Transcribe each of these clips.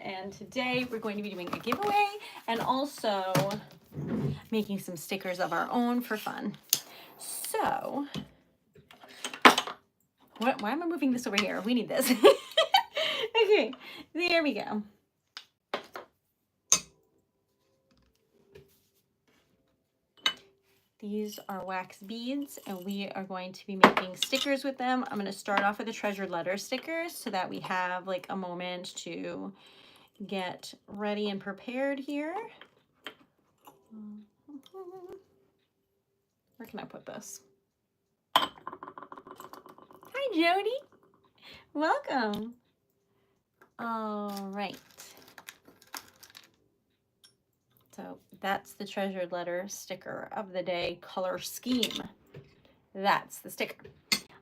and today we're going to be doing a giveaway and also making some stickers of our own for fun. So, why am I moving this over here? We need this. Okay, there we go. These are wax beads, and we are going to be making stickers with them. I'm going to start off with the treasured letter stickers so that we have like a moment to get ready and prepared here. Where can I put this? Hi, Jody. Welcome. All right. So that's the treasured letter sticker of the day color scheme. That's the sticker.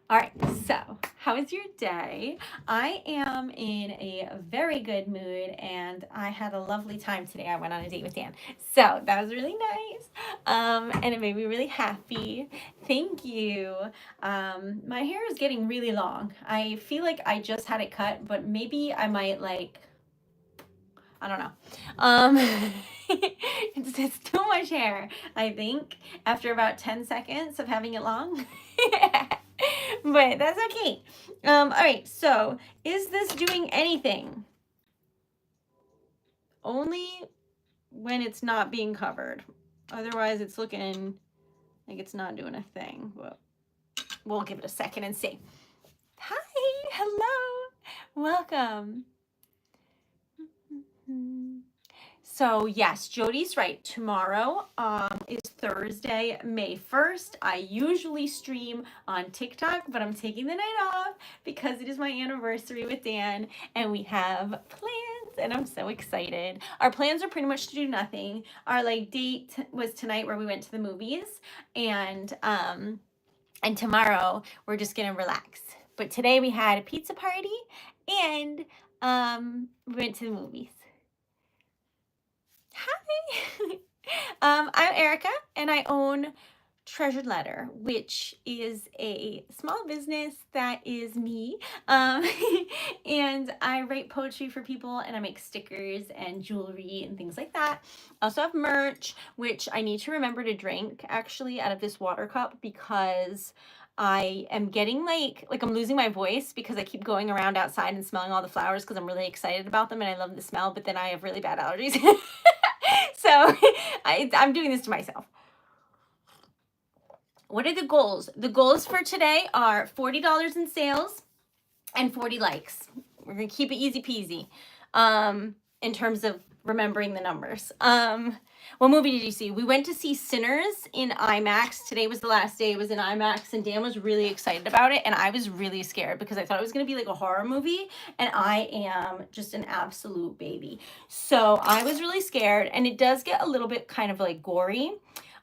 All right, so how was your day? I am in a very good mood and I had a lovely time today. I went on a date with Dan. So that was really nice. And it made me really happy. Thank you. My hair is getting really long. I feel like I just had it cut, but maybe I might like, I don't know. It's too much hair, I think, after about 10 seconds of having it long. But that's okay. All right, so is this doing anything? Only when it's not being covered. Otherwise, it's looking like it's not doing a thing. But we'll give it a second and see. Hi, hello, welcome. So yes, Jody's right. Tomorrow is Thursday, May 1st. I usually stream on TikTok, but I'm taking the night off because it is my anniversary with Dan and we have plans and I'm so excited. Our plans are pretty much to do nothing. Our like date was tonight where we went to the movies and tomorrow we're just gonna relax. But today we had a pizza party and we went to the movies. Hi, I'm Erica and I own Treasured Letter, which is a small business that is me. And I write poetry for people and I make stickers and jewelry and things like that. I also have merch, which I need to remember to drink actually out of this water cup because I am getting like I'm losing my voice because I keep going around outside and smelling all the flowers because I'm really excited about them and I love the smell, but then I have really bad allergies. So I'm doing this to myself. What are the goals? The goals for today are $40 in sales and 40 likes. We're going to keep it easy peasy in terms of remembering the numbers. What movie did you see? We went to see Sinners in IMAX. Today was the last day. It was in IMAX and Dan was really excited about it and I was really scared because I thought it was going to be like a horror movie and I am just an absolute baby. So I was really scared and it does get a little bit kind of like gory.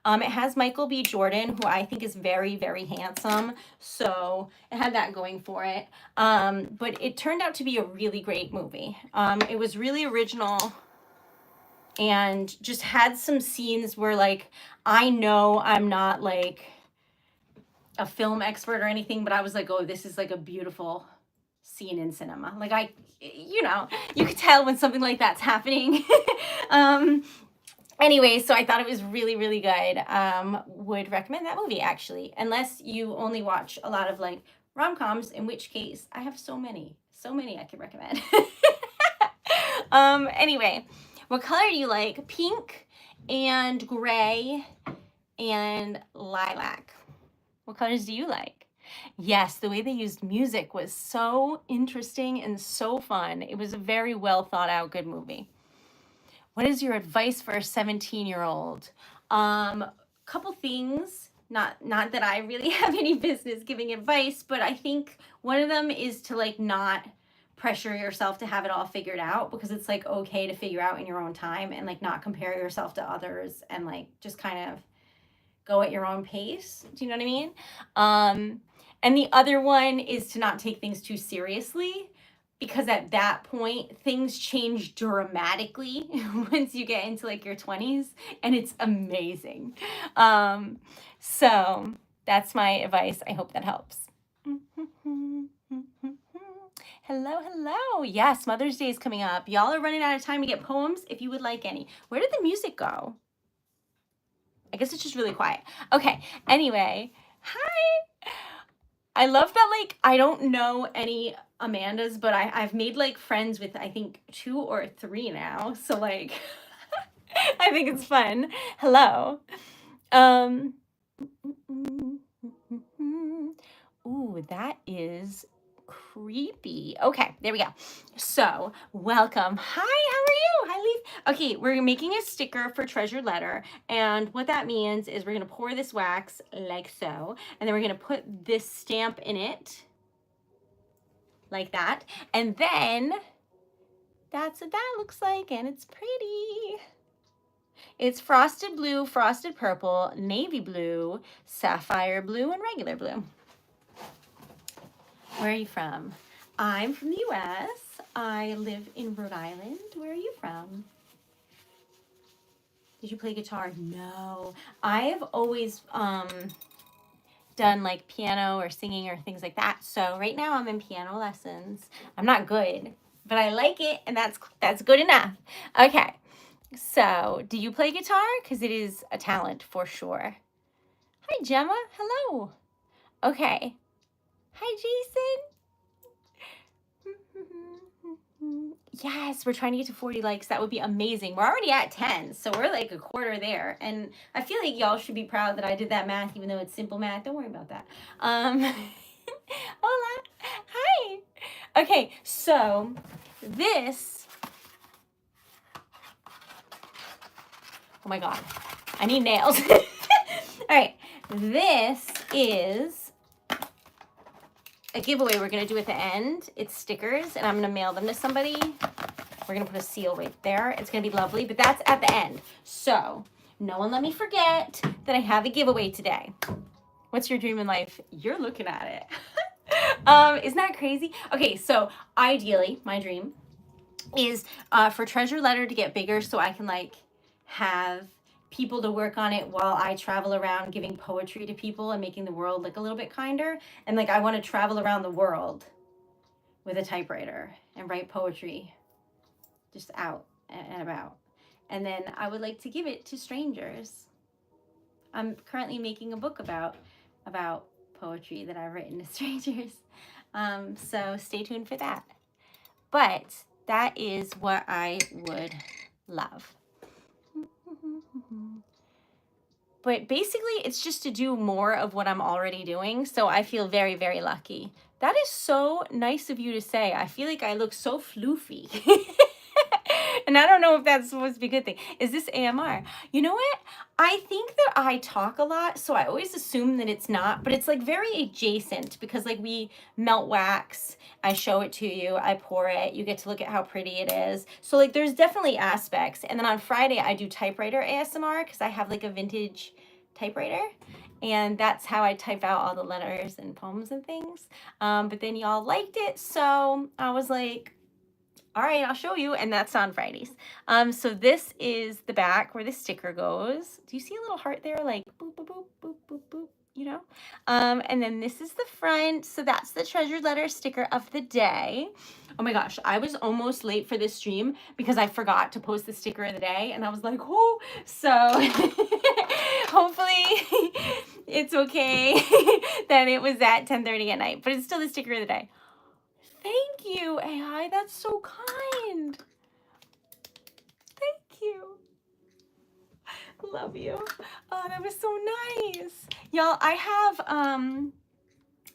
It has Michael B. Jordan, who I think is very, very handsome. So it had that going for it. But it turned out to be a really great movie. It was really original and just had some scenes where like, I know I'm not like a film expert or anything, but I was like, oh, this is like a beautiful scene in cinema. Like you could tell when something like that's happening. Anyway, so I thought it was really, really good. Would recommend that movie actually, unless you only watch a lot of like rom-coms, in which case I have so many I could recommend. Anyway, what color do you like? Pink and gray and lilac. What colors do you like? Yes, the way they used music was so interesting and so fun. It was a very well thought out, good movie. What is your advice for a 17-year-old? Couple things, not that I really have any business giving advice, but I think one of them is to like not pressure yourself to have it all figured out because it's like okay to figure out in your own time and like not compare yourself to others and like just kind of go at your own pace. Do you know what I mean? And the other one is to not take things too seriously because at that point things change dramatically once you get into like your 20s and it's amazing. So that's my advice. I hope that helps. Hello, hello. Yes, Mother's Day is coming up. Y'all are running out of time to get poems if you would like any. Where did the music go? I guess it's just really quiet. Okay, anyway, hi. I love that, like, I don't know any Amandas, but I've made, like, friends with, I think, 2 or 3 now. So, like, I think it's fun. Hello. Ooh, that is creepy. Okay, there we go. So, welcome. Hi, how are you? Hi, Leaf. Okay, we're making a sticker for Treasured Letter, and what that means is we're gonna pour this wax like so, and then we're gonna put this stamp in it, like that, and then that's what that looks like, and it's pretty. It's frosted blue, frosted purple, navy blue, sapphire blue, and regular blue. Where are you from? I'm from the US. I live in Rhode Island. Where are you from? Did you play guitar? No. I have always done like piano or singing or things like that. So right now I'm in piano lessons. I'm not good, but I like it, and that's good enough. Okay. So, do you play guitar? Because it is a talent for sure. Hi, Gemma. Hello. Okay. Hi, Jason. Yes, we're trying to get to 40 likes. That would be amazing. We're already at 10, so we're like a quarter there. And I feel like y'all should be proud that I did that math, even though it's simple math. Don't worry about that. Hola. Hi. Okay, so this... Oh my God. I need nails. All right, this is a giveaway we're gonna do at the end. It's stickers, and I'm gonna mail them to somebody. We're gonna put a seal right there. It's gonna be lovely, but that's at the end. So no one let me forget that I have a giveaway today. What's your dream in life? You're looking at it. Isn't that crazy? Okay, so ideally, my dream is for Treasured Letter to get bigger so I can like have people to work on it while I travel around giving poetry to people and making the world like a little bit kinder. And like I want to travel around the world with a typewriter and write poetry just out and about. And then I would like to give it to strangers. I'm currently making a book about poetry that I've written to strangers. So stay tuned for that. But that is what I would love. But basically, it's just to do more of what I'm already doing. So I feel very, very lucky. That is so nice of you to say. I feel like I look so floofy. And I don't know if that's supposed to be a good thing. Is this AMR? You know what? I think that I talk a lot, so I always assume that it's not, but it's like very adjacent because like we melt wax, I show it to you, I pour it, you get to look at how pretty it is. So like there's definitely aspects. And then on Friday I do typewriter ASMR because I have like a vintage typewriter. And that's how I type out all the letters and poems and things. But then y'all liked it, so I was like, all right, I'll show you, and that's on Fridays. So this is the back where the sticker goes. Do you see a little heart there? Like boop, boop, boop, boop, boop, boop, you know? And then this is the front. So that's the Treasured Letter sticker of the day. Oh my gosh, I was almost late for this stream because I forgot to post the sticker of the day, and I was like, oh, so hopefully it's okay that it was at 10:30 at night, but it's still the sticker of the day. Thank you, AI. That's so kind. Thank you. Love you. Oh, that was so nice. Y'all, I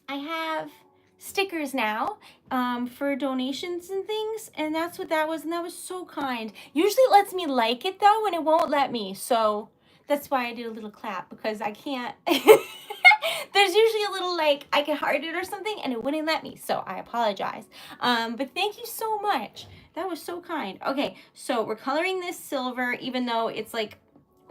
have stickers now for donations and things, and that's what that was, and that was so kind. Usually it lets me like it though, and it won't let me, so that's why I did a little clap, because I can't. There's usually a little like I can heart it or something and it wouldn't let me, so I apologize. But thank you so much. That was so kind. Okay, so we're coloring this silver, even though it's like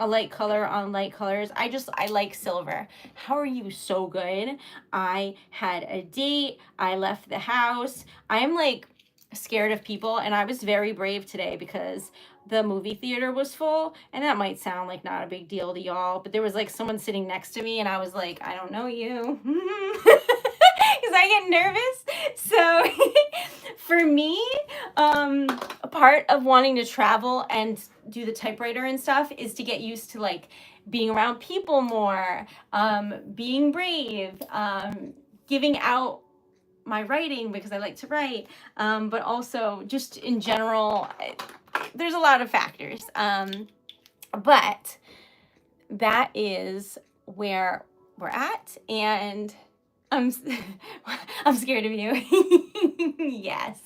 a light color on light colors. I like silver. How are you? So good. I had a date. I left the house. I am like scared of people, and I was very brave today because the movie theater was full, and that might sound like not a big deal to y'all, but there was like someone sitting next to me, and I was like, I don't know you. Because I get nervous. So for me, a part of wanting to travel and do the typewriter and stuff is to get used to like being around people more, being brave, giving out my writing because I like to write, but also just in general, there's a lot of factors. But that is where we're at, and I'm scared of you. Yes,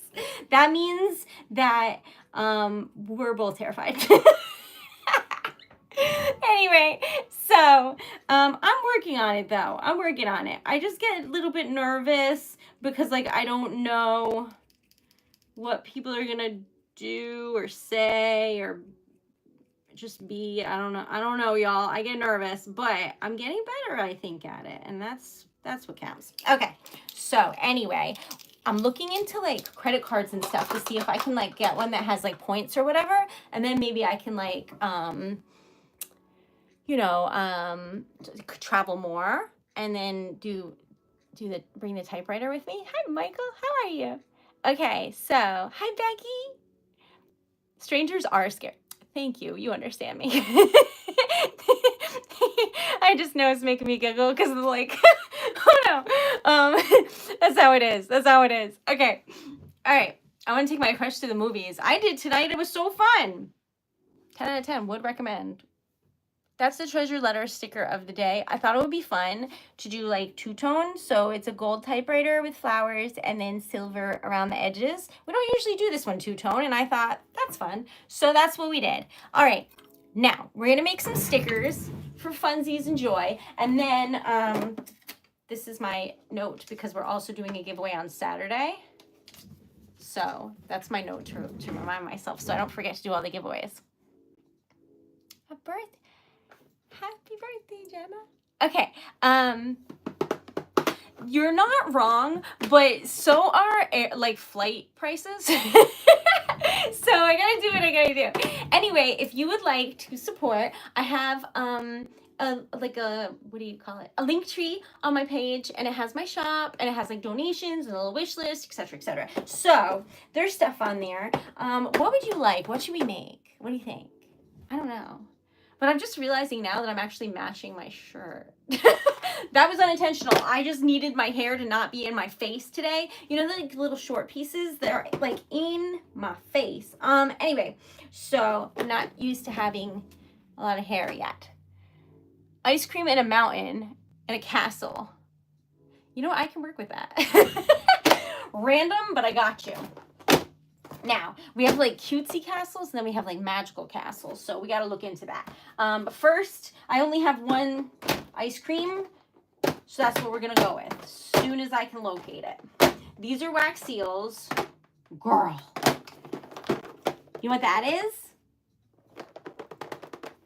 that means that we're both terrified. Anyway, so I'm working on it though. I'm working on it. I just get a little bit nervous because like I don't know what people are gonna do or say or just be. I don't know, y'all. I get nervous, but I'm getting better, I think, at it, and that's what counts. Okay, so anyway, I'm looking into like credit cards and stuff to see if I can like get one that has like points or whatever, and then maybe I can like travel more and then bring the typewriter with me. Hi, Michael. How are you? Okay, so hi, Becky. Strangers are scary. Thank you. You understand me. I just know it's making me giggle because of like, oh no. That's how it is. That's how it is. Okay. All right. I want to take my crush to the movies. I did tonight. It was so fun. 10 out of 10. Would recommend. That's the treasure letter sticker of the day. I thought it would be fun to do like two-tone. So it's a gold typewriter with flowers and then silver around the edges. We don't usually do this one two-tone, and I thought that's fun. So that's what we did. All right, now we're gonna make some stickers for funsies and joy. And then this is my note because we're also doing a giveaway on Saturday. So that's my note to remind myself so I don't forget to do all the giveaways. A birthday. Happy birthday, Jenna. Okay, you're not wrong, but so are like flight prices. So I gotta do what I gotta do. Anyway, if you would like to support, I have what do you call it? A link tree on my page, and it has my shop, and it has like donations and a little wish list, etc., etc. So there's stuff on there. What would you like? What should we make? What do you think? I don't know. But I'm just realizing now that I'm actually matching my shirt. That was unintentional. I just needed my hair to not be in my face today. You know, the like, little short pieces that are like in my face. Anyway, so I'm not used to having a lot of hair yet. Ice cream in a mountain and a castle. You know what? I can work with that. Random, but I got you. Now, we have like cutesy castles, and then we have like magical castles. So we got to look into that. But first, I only have one ice cream. So that's what we're going to go with as soon as I can locate it. These are wax seals. Girl. You know what that is?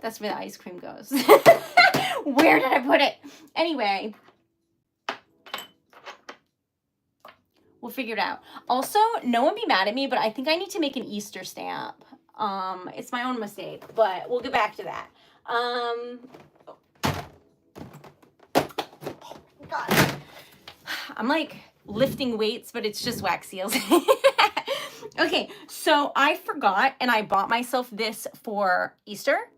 That's where the ice cream goes. Where did I put it? Anyway. We'll figure it out. Also, no one be mad at me, but I think I need to make an Easter stamp. It's my own mistake, but we'll get back to that. God. I'm like lifting weights, but it's just wax seals. Okay, so I forgot, and I bought myself this for Easter.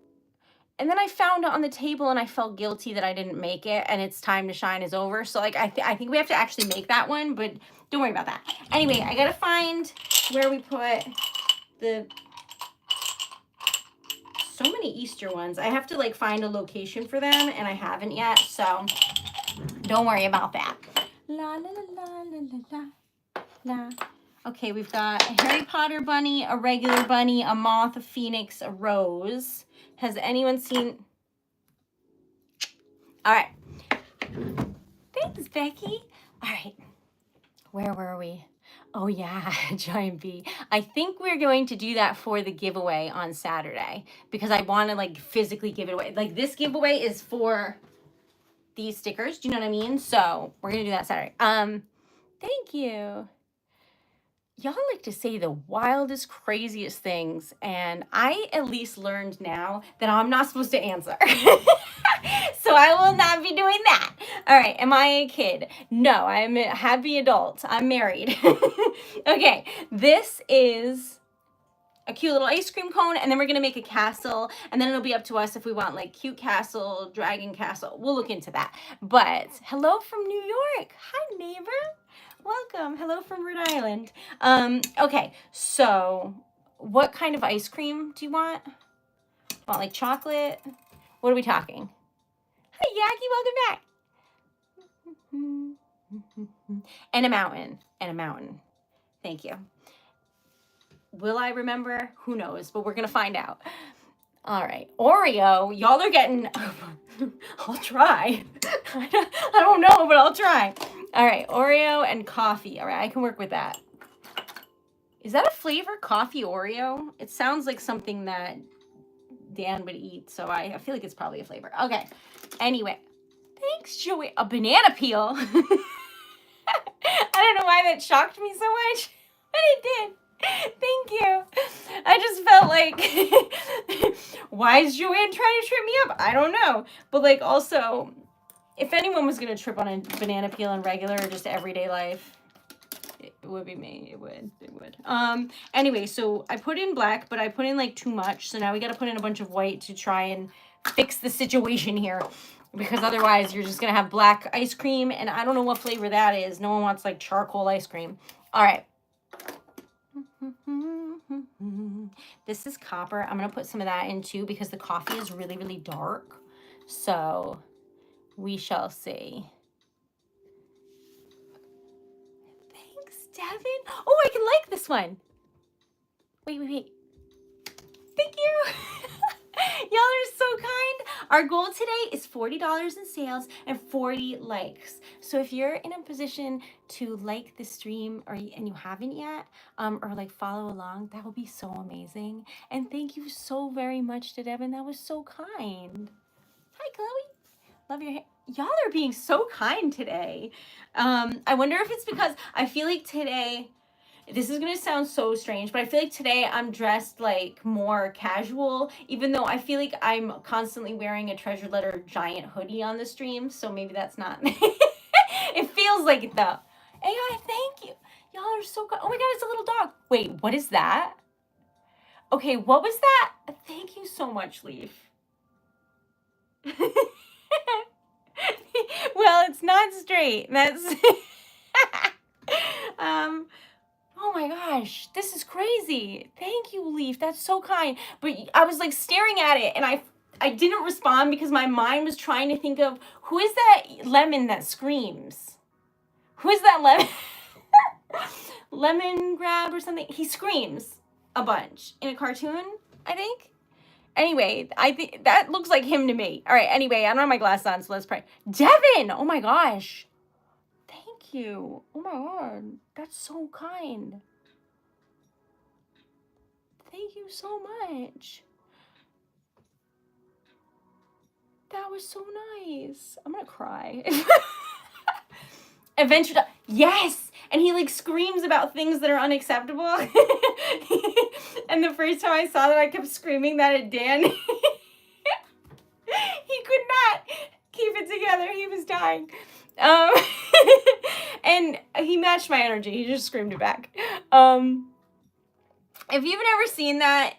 And then I found it on the table, and I felt guilty that I didn't make it, and it's time to shine is over. So like I think we have to actually make that one, but don't worry about that. Anyway, I gotta find where we put the so many Easter ones. I have to like find a location for them, and I haven't yet, so don't worry about that. La la la la la la la. Okay, we've got a Harry Potter bunny, a regular bunny, a moth, a phoenix, a rose. Has anyone seen? All right. Thanks, Becky. All right. Where were we? Oh, yeah, giant bee. I think we're going to do that for the giveaway on Saturday because I want to, like, physically give it away. Like, this giveaway is for these stickers. Do you know what I mean? So we're going to do that Saturday. Thank you. y'all like to say the wildest, craziest things, and I at least learned now that I'm not supposed to answer. So I will not be doing that. All right, am I a kid? No, I'm a happy adult. I'm married. Okay, this is a cute little ice cream cone, and then we're gonna make a castle, and then it'll be up to us if we want like cute castle, dragon castle. We'll look into that. But hello from New York. Hi, neighbor. Welcome. Hello from Rhode Island. Okay, so what kind of ice cream do you want? Want like chocolate? What are we talking? Hi, Yaki, welcome back. And a mountain. And a mountain. Thank you. Will I remember? Who knows, but we're gonna find out. All right, Oreo, y'all are getting, I'll try. I don't know, but I'll try. All right, Oreo and coffee. All right, I can work with that. Is that a flavor, coffee Oreo? It sounds like something that Dan would eat, so I feel like it's probably a flavor. Okay, anyway, thanks, Joey. A banana peel. I don't know why that shocked me so much, but it did. Thank you. I just felt like, why is Joanne trying to trip me up? I don't know. But like also, if anyone was going to trip on a banana peel in regular or just everyday life, it would be me. It would. Anyway, so I put in black, but I put in like too much. So now we got to put in a bunch of white to try and fix the situation here. Because otherwise you're just going to have black ice cream. And I don't know what flavor that is. No one wants like charcoal ice cream. All right. This is copper. I'm going to put some of that in too because the coffee is really, really dark. So we shall see. Thanks, Devin. Oh, I can like this one. Wait. Thank you. Y'all are so kind. Our goal today is $40 in sales and 40 likes. So if you're in a position to like the stream and you haven't yet, or like follow along, that would be so amazing. And thank you so very much to Devin. That was so kind. Hi, Chloe. Love your hair. Y'all are being so kind today. I wonder if it's because I feel like today, this is going to sound so strange, but I feel like today I'm dressed like more casual, even though I feel like I'm constantly wearing a Treasured Letter giant hoodie on the stream. So maybe that's not, it feels like it though. AI, thank you. Y'all are so good. Oh my God, it's a little dog. Wait, what is that? Okay, what was that? Thank you so much, Leaf. Well, it's not straight. That's, oh my gosh, this is crazy. Thank you, Leaf. That's so kind. But I was like staring at it and I didn't respond because my mind was trying to think of who is that lemon that screams? Who is that lemon? Lemon grab or something? He screams a bunch in a cartoon, I think. Anyway, I think that looks like him to me. All right, anyway, I don't have my glasses on, so let's pray. Devin, oh my gosh. Thank you. Oh my God, that's so kind. Thank you so much. That was so nice. I'm gonna cry. Adventure Dog. Yes! And he like screams about things that are unacceptable. And the first time I saw that, I kept screaming that at Dan. He could not keep it together. He was dying. And he matched my energy. He just screamed it back. If you've never seen that,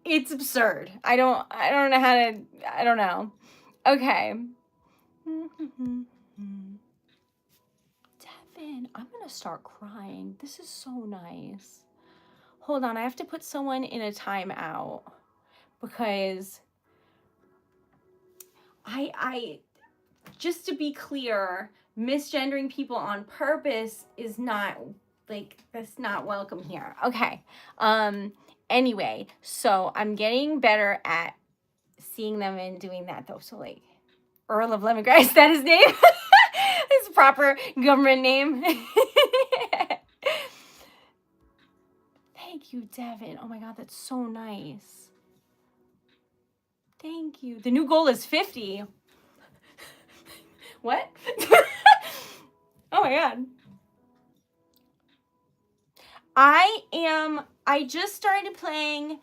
it's absurd. I don't know how to, I don't know. Okay. Devin, I'm gonna start crying. This is so nice. Hold on, I have to put someone in a timeout because I just to be clear, misgendering people on purpose is not like, that's not welcome here. Okay. Anyway, so I'm getting better at seeing them and doing that though. So like Earl of Lemongrass, is that his name? His proper government name. Thank you, Devin. Oh my God, that's so nice. Thank you. The new goal is 50. What? Oh my God. I just started playing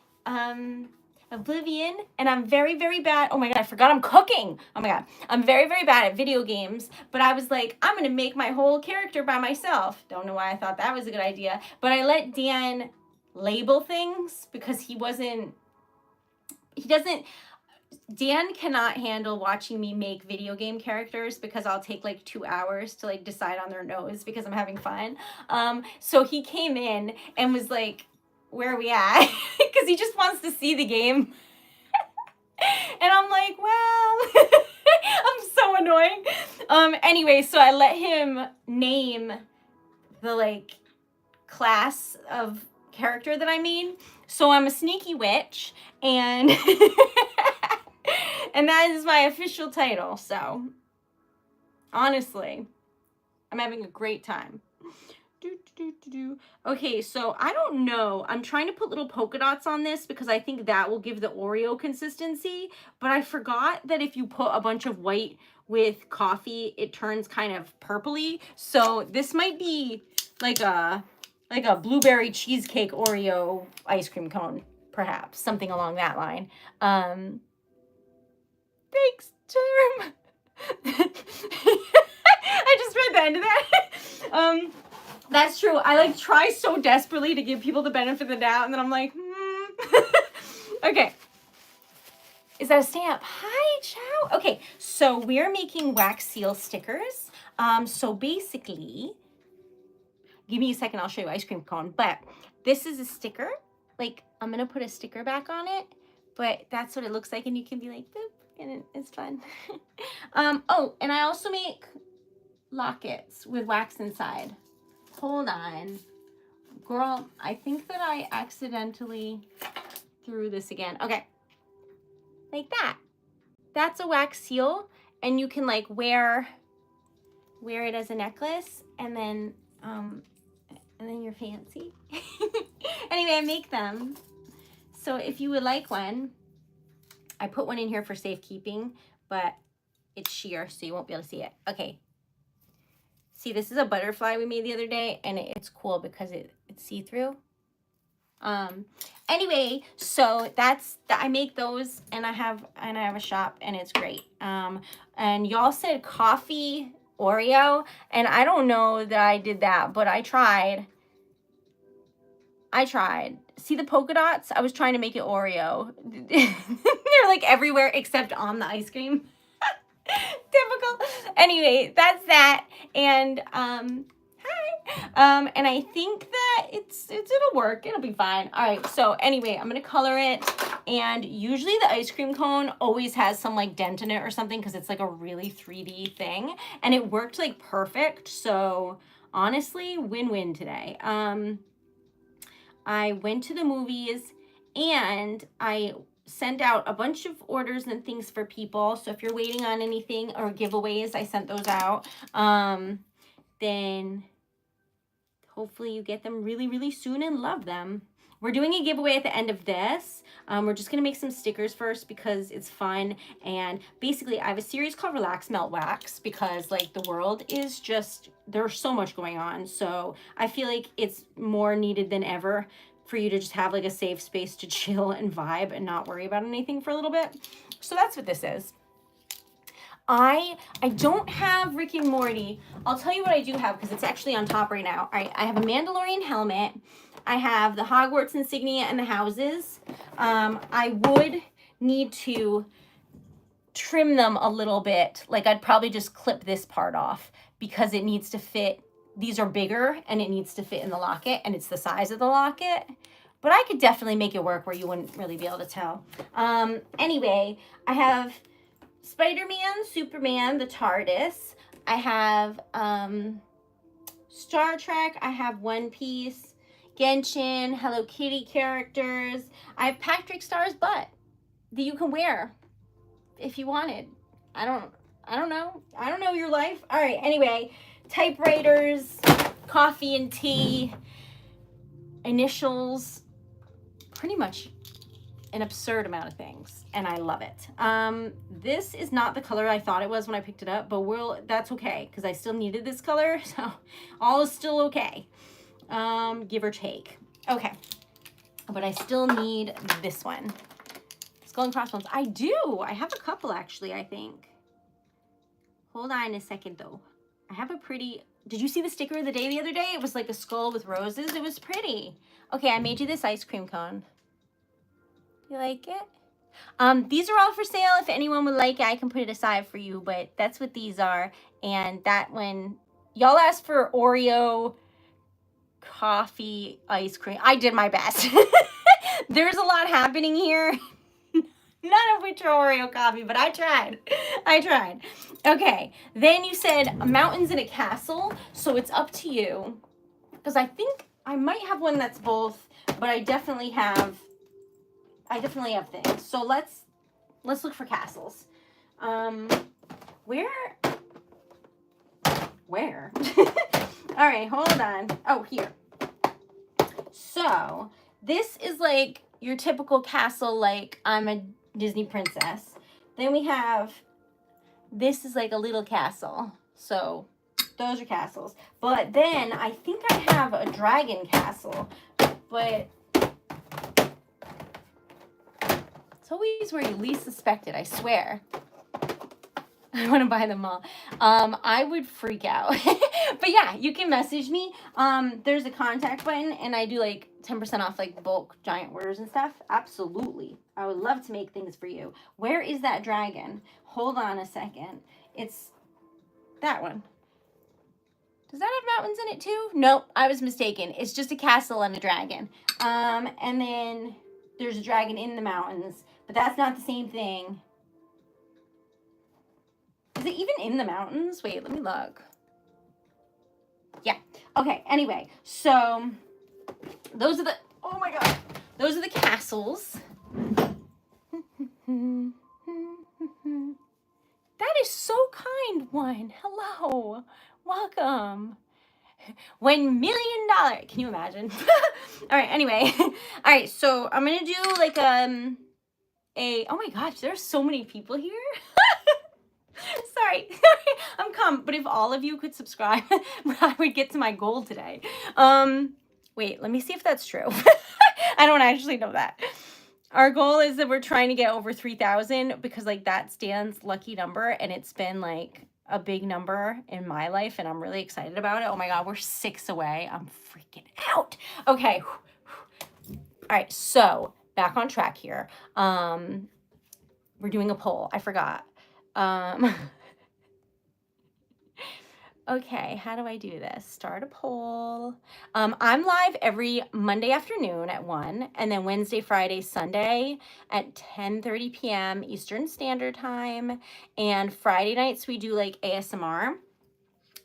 Oblivion, and I'm very, very bad. Oh my God, I forgot I'm cooking. Oh my God. I'm very, very bad at video games, but I was like, I'm going to make my whole character by myself. Don't know why I thought that was a good idea, but I let Dan label things because Dan cannot handle watching me make video game characters because I'll take like 2 hours to like decide on their nose because I'm having fun. So he came in and was like, where are we at? Because he just wants to see the game. And I'm like, well, I'm so annoying. Anyway, so I let him name the like class of character that I made. So I'm a sneaky witch, and and that is my official title. So honestly, I'm having a great time. Okay, so I don't know. I'm trying to put little polka dots on this because I think that will give the Oreo consistency, but I forgot that if you put a bunch of white with coffee, it turns kind of purpley. So this might be like a blueberry cheesecake Oreo ice cream cone, perhaps, something along that line. Thanks, Term. I just read the end of that. That's true. I like try so desperately to give people the benefit of the doubt, and then I'm like, Okay. Is that a stamp? Hi, Chow. Okay, so we're making wax seal stickers. So basically, give me a second, I'll show you ice cream cone. But this is a sticker. Like, I'm gonna put a sticker back on it, but that's what it looks like, and you can be like, boop, and it's fun. Oh, and I also make lockets with wax inside. Hold on. Girl, I think that I accidentally threw this again. Okay. Like that. That's a wax seal, and you can like wear it as a necklace, and then you're fancy. Anyway, I make them. So if you would like one, I put one in here for safekeeping, but it's sheer, so you won't be able to see it. Okay. See, this is a butterfly we made the other day, and it's cool because it's see-through. Anyway, so I make those, and I have a shop, and it's great. And y'all said coffee Oreo, and I don't know that I did that, but I tried. See the polka dots? I was trying to make it Oreo. They're like everywhere except on the ice cream. Typical. Anyway, that's that. And hi. And I think that it'll work. It'll be fine. All right. So anyway, I'm gonna color it. And usually the ice cream cone always has some like dent in it or something because it's like a really 3D thing. And it worked like perfect. So honestly, win-win today. I went to the movies and I sent out a bunch of orders and things for people. So if you're waiting on anything or giveaways, I sent those out. Then hopefully you get them really, really soon and love them. We're doing a giveaway at the end of this. We're just going to make some stickers first because it's fun. And basically, I have a series called Relax Melt Wax because like the world is just, there's so much going on. So I feel like it's more needed than ever for you to just have like a safe space to chill and vibe and not worry about anything for a little bit. So that's what this is. I don't have Rick and Morty. I'll tell you what I do have because it's actually on top right now. All right, I have a Mandalorian helmet. I have the Hogwarts insignia and the houses. I would need to trim them a little bit. Like I'd probably just clip this part off because it needs to fit. These are bigger and it needs to fit in the locket and it's the size of the locket. But I could definitely make it work where you wouldn't really be able to tell. Anyway, I have Spider-Man, Superman, the TARDIS. I have Star Trek. I have One Piece, Genshin, Hello Kitty characters. I have Patrick Star's butt that you can wear if you wanted. I don't know. I don't know your life. All right. Anyway, typewriters, coffee and tea, initials, pretty much an absurd amount of things, and I love it. This is not the color I thought it was when I picked it up, but that's okay because I still needed this color, so all is still okay. give or take. Okay, but I still need this one. Skull and crossbones. I do. I have a couple actually, I think. Hold on a second though. I have a pretty, did you see the sticker of the day the other day? It was like a skull with roses. It was pretty. Okay, I made you this ice cream cone. You like it? These are all for sale. If anyone would like it, I can put it aside for you, but that's what these are. And that one, y'all asked for Oreo coffee ice cream. I did my best. There's a lot happening here. None of which are Oreo coffee, but I tried. I tried. Okay, then you said mountains and a castle, so it's up to you. Because I think I might have one that's both, but I definitely have things. So let's look for castles. Where? All right, hold on. Oh, here. So this is like your typical castle, like I'm a Disney princess. Then we have, this is like a little castle. So those are castles. But then I think I have a dragon castle, but it's always where you least suspect it, I swear. I want to buy them all. I would freak out. But yeah, you can message me. There's a contact button, and I do like 10% off like bulk giant orders and stuff. Absolutely. I would love to make things for you. Where is that dragon? Hold on a second. It's that one. Does that have mountains in it too? Nope, I was mistaken. It's just a castle and a dragon. And then there's a dragon in the mountains, but that's not the same thing. Is it even in the mountains? Wait, let me look. Yeah. Okay, anyway, so those are the, oh my God, those are the castles. That is so kind, one. Hello. Welcome. $1 million. Can you imagine? All right, anyway. All right, so I'm going to do like oh my gosh, there's so many people here. Sorry, I'm calm. But if all of you could subscribe, I would get to my goal today. Wait, let me see if that's true. I don't actually know that. Our goal is that we're trying to get over 3,000 because like that's Dan's lucky number, and it's been like a big number in my life, and I'm really excited about it. Oh my God, we're 6 away. I'm freaking out. Okay. All right, so back on track here. We're doing a poll. I forgot. Okay, how do I do this? Start a poll. I'm live every Monday afternoon at 1, and then Wednesday, Friday, Sunday at 10:30 p.m. Eastern Standard Time. And Friday nights we do like ASMR.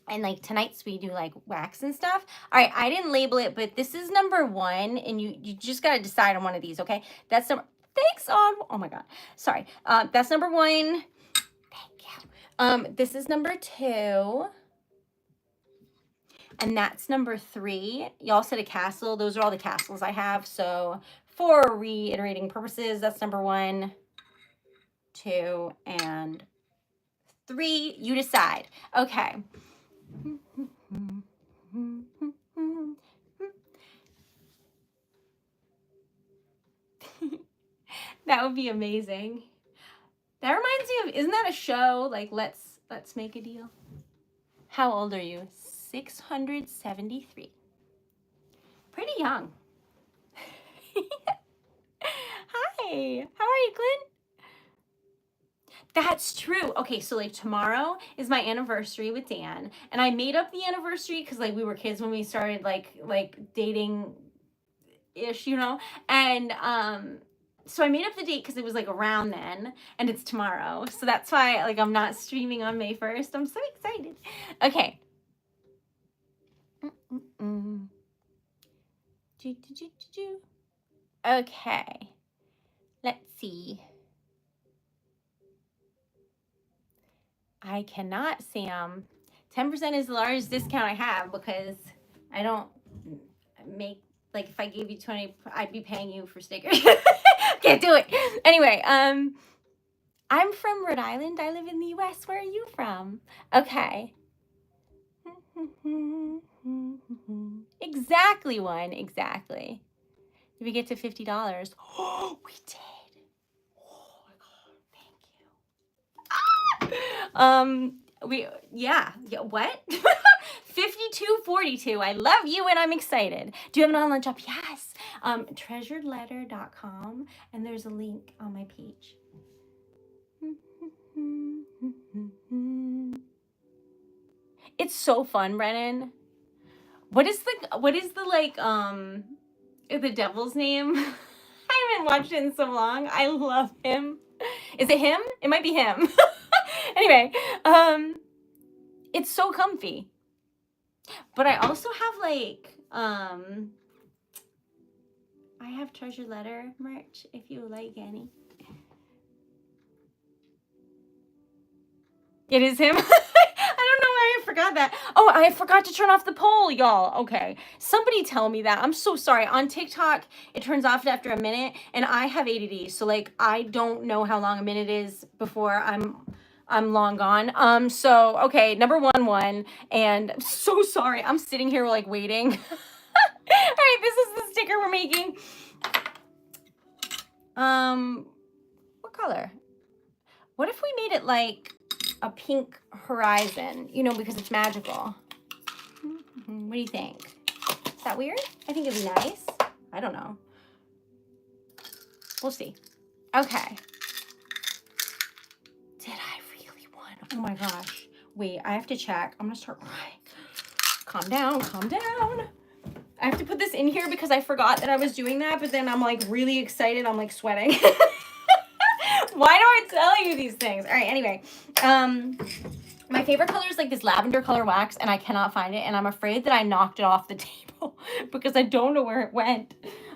And like tonight's we do like wax and stuff. All right, I didn't label it, but this is number 1, and you just got to decide on one of these, okay? That's number, thanks on, oh my God, sorry. That's number 1. Thank you. This is number 2. And that's number 3. Y'all said a castle. Those are all the castles I have. So for reiterating purposes, that's number 1, 2, and 3. You decide. Okay. That would be amazing. That reminds me of, isn't that a show? Like Let's Make a Deal. How old are you? 673. Pretty young. Hi, how are you, Glenn? That's true. Okay, so like tomorrow is my anniversary with Dan, and I made up the anniversary because like we were kids when we started like dating ish, you know, and so I made up the date because it was like around then, and it's tomorrow, so that's why like I'm not streaming on May 1st. I'm so excited. Okay. Okay, let's see. I cannot, Sam. 10% is the largest discount I have because I don't make, like if I gave you 20, I'd be paying you for stickers. Can't do it. Anyway, I'm from Rhode Island. I live in the US. Where are you from? Okay. Exactly one. Exactly. Did we get to $50? Oh, we did. Oh my God. Thank you. Yeah, what? 52.42. I love you and I'm excited. Do you have an online shop? Yes. TreasuredLetter.com, and there's a link on my page. It's so fun, Brennan. What is the like the devil's name? I haven't watched it in so long. I love him. Is it him? It might be him. Anyway, it's so comfy. But I also have like I have Treasured Letter merch if you like any. It is him. I don't know why I forgot that. Oh, I forgot to turn off the poll, y'all. Okay. Somebody tell me that. I'm so sorry. On TikTok, it turns off after a minute, and I have ADD. So like I don't know how long a minute is before I'm long gone. So okay, number 1 and I'm so sorry. I'm sitting here like waiting. All right, this is the sticker we're making. What color? What if we made it like a pink horizon, you know, because it's magical? What do you think? Is that weird? I think it'd be nice. I don't know. We'll see. Okay. Did I really want? Oh my gosh. Wait, I have to check. I'm gonna start crying. Calm down, calm down. I have to put this in here because I forgot that I was doing that, but then I'm like really excited. I'm like sweating. Why do I tell you these things? All right, anyway. My favorite color is like this lavender color wax, and I cannot find it, and I'm afraid that I knocked it off the table because I don't know where it went.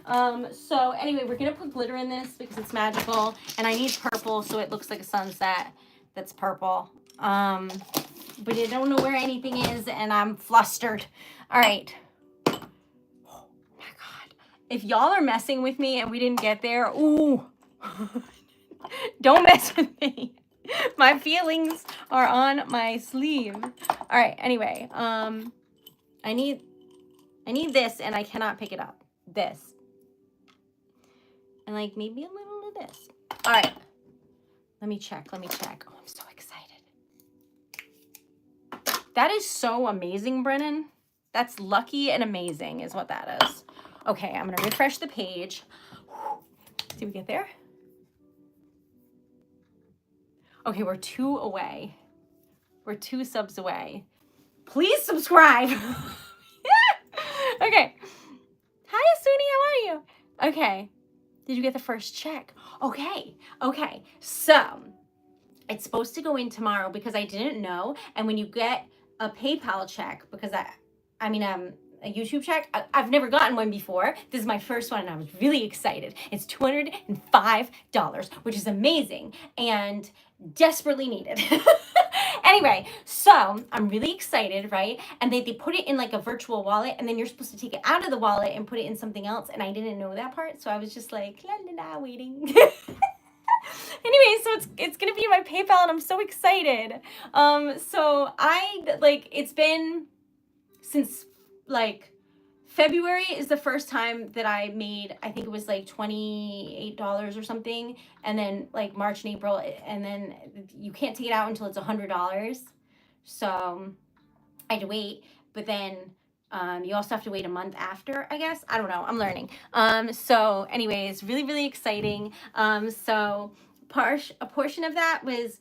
So anyway, we're gonna put glitter in this because it's magical, and I need purple so it looks like a sunset that's purple. But I don't know where anything is, and I'm flustered. All right. Oh my God. If y'all are messing with me and we didn't get there, ooh. Don't mess with me. My feelings are on my sleeve. All right, anyway, I need this, and I cannot pick it up. This. And like maybe a little of this. All right. Let me check. Oh, I'm so excited. That is so amazing, Brennan. That's lucky and amazing is what that is. Okay, I'm gonna refresh the page. Did we get there? Okay, we're 2 away. We're 2 subs away. Please subscribe. Okay. Hi, Suni. How are you? Okay. Did you get the first check? Okay. So it's supposed to go in tomorrow because I didn't know. And when you get a PayPal check, because a YouTube check, I've never gotten one before. This is my first one, and I was really excited. It's $205, which is amazing and desperately needed. Anyway, so I'm really excited, right? And they put it in like a virtual wallet, and then you're supposed to take it out of the wallet and put it in something else, and I didn't know that part, so I was just like, la la la, waiting. Anyway, so it's gonna be my PayPal, and I'm so excited. So it's been since like February is the first time that I made, I think it was like $28 or something, and then like March and April, and then you can't take it out until it's $100. So I had to wait, but then you also have to wait a month after, I guess. I don't know. I'm learning. So anyways, really, really exciting. So a portion of that was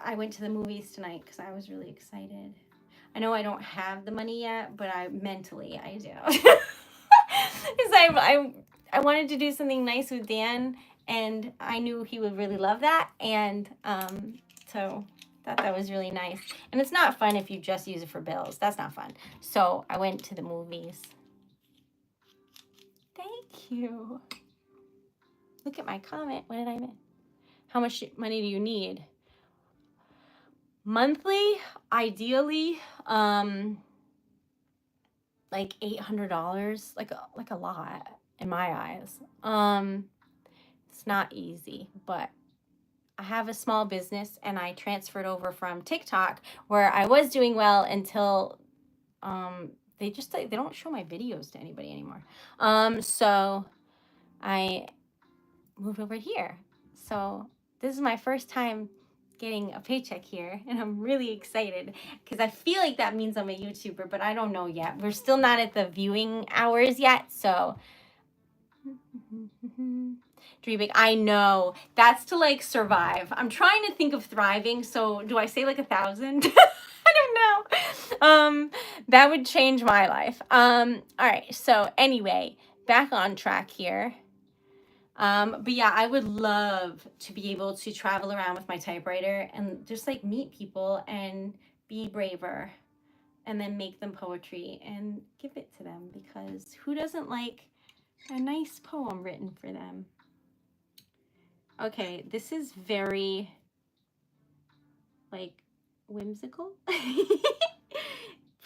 I went to the movies tonight because I was really excited. I know I don't have the money yet, but I do. Because I wanted to do something nice with Dan, and I knew he would really love that, and so thought that was really nice. And it's not fun if you just use it for bills. That's not fun. So I went to the movies. Thank you. Look at my comment. What did I miss? How much money do you need? Monthly, ideally, like $800, like a lot in my eyes. It's not easy, but I have a small business, and I transferred over from TikTok, where I was doing well until they just, like, they don't show my videos to anybody anymore. So I moved over here. So this is my first time getting a paycheck here, and I'm really excited because I feel like that means I'm a YouTuber, but I don't know yet. We're still not at the viewing hours yet, so dream big. I know that's to like survive. I'm trying to think of thriving. So do I say like 1,000? I don't know. That would change my life. All right. So anyway, back on track here. But yeah, I would love to be able to travel around with my typewriter and just like meet people and be braver and then make them poetry and give it to them, because who doesn't like a nice poem written for them? Okay, this is very like whimsical.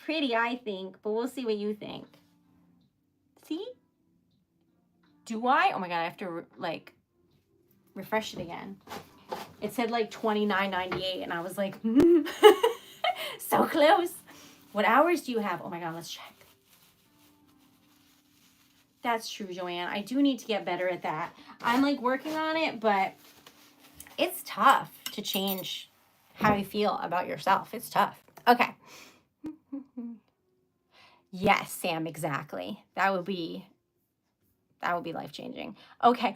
Pretty, I think, but we'll see what you think. See? Do I? Oh my god, I have to like refresh it again. It said like $29.98 and I was like, so close. What hours do you have? Oh my god, let's check. That's true, Joanne. I do need to get better at that. I'm like working on it, but it's tough to change how you feel about yourself. It's tough. Okay. Yes, Sam, exactly. That would be life-changing. Okay.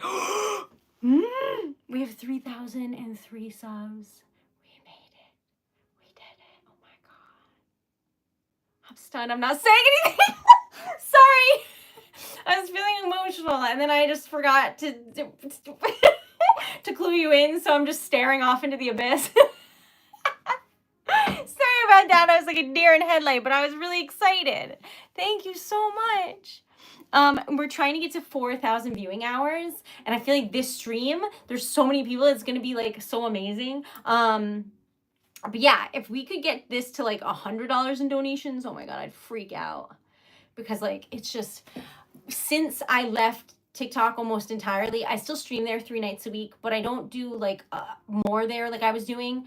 We have 3,003 subs. We made it. We did it. Oh my god. I'm stunned. I'm not saying anything. Sorry. I was feeling emotional and then I just forgot to to clue you in, so I'm just staring off into the abyss. Sorry about that. I was like a deer in headlight, but I was really excited. Thank you so much. We're trying to get to 4,000 viewing hours, and I feel like this stream, there's so many people, it's gonna be like so amazing. But yeah, if we could get this to like $100 in donations, oh my god, I'd freak out, because like it's just, since I left TikTok almost entirely, I still stream there 3 nights a week, but I don't do like more there like I was doing.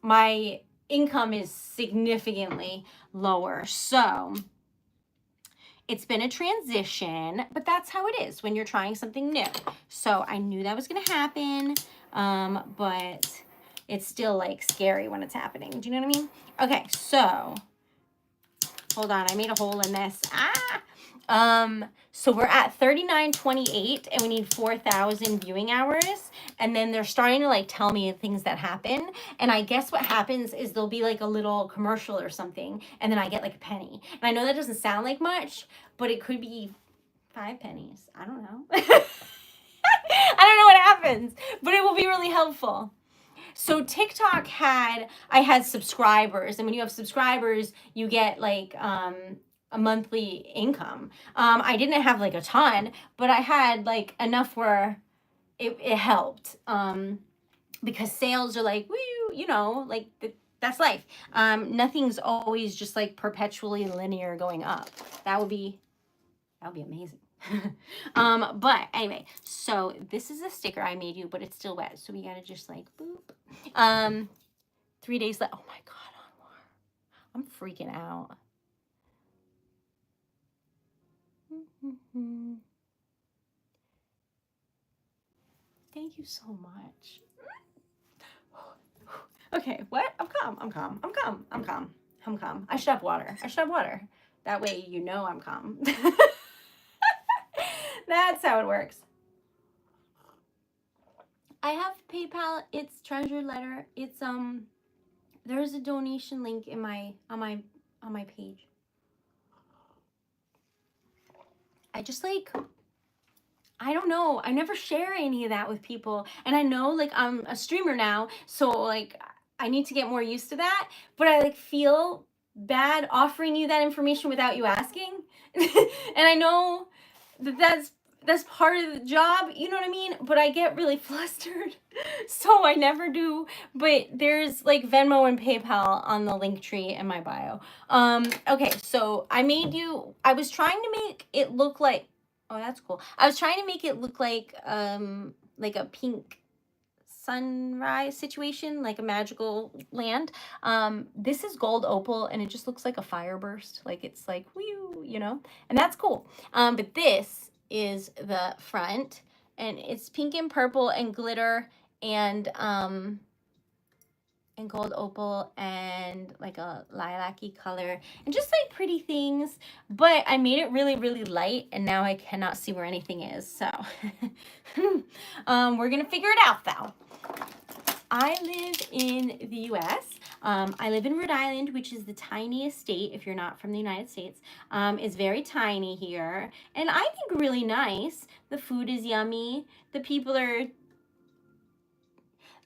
My income is significantly lower, so it's been a transition, but that's how it is when you're trying something new. So I knew that was going to happen, but it's still like scary when it's happening. Do you know what I mean? Okay, so hold on. I made a hole in this. So we're at 39.28 and we need 4,000 viewing hours. And then they're starting to like tell me things that happen. And I guess what happens is there'll be like a little commercial or something, and then I get like a penny. And I know that doesn't sound like much, but it could be 5 pennies. I don't know. I don't know what happens, but it will be really helpful. So TikTok I had subscribers, and when you have subscribers, you get like a monthly income. I didn't have like a ton, but I had like enough where it helped, because sales are like, woo, you know, like that's life. Nothing's always just like perpetually linear going up. That would be amazing. But anyway, so this is a sticker I made you, but it's still wet, so we gotta just like boop. 3 days left. Oh my god, I'm freaking out. Thank you so much. Okay, what? I'm calm. I should have water. That way you know I'm calm. That's how it works. I have PayPal. It's TreasuredLetter. It's there's a donation link in on my page. I just like, I don't know. I never share any of that with people. And I know like I'm a streamer now, so like I need to get more used to that, but I like feel bad offering you that information without you asking. And I know that that's part of the job, you know what I mean? But I get really flustered, so I never do. But there's like Venmo and PayPal on the link tree in my bio. Okay, so I was trying to make it look like, oh, that's cool. I was trying to make it look like a pink sunrise situation, like a magical land. This is gold opal, and it just looks like a fire burst. Like it's like, whew, you know, and that's cool. But this is the front, and it's pink and purple and glitter and gold opal and like a lilac-y color and just like pretty things, but I made it really, really light, and now I cannot see where anything is. So we're gonna figure it out though. I live in the US. I live in Rhode Island, which is the tiniest state if you're not from the United States. It's very tiny here, and I think really nice. The food is yummy. The people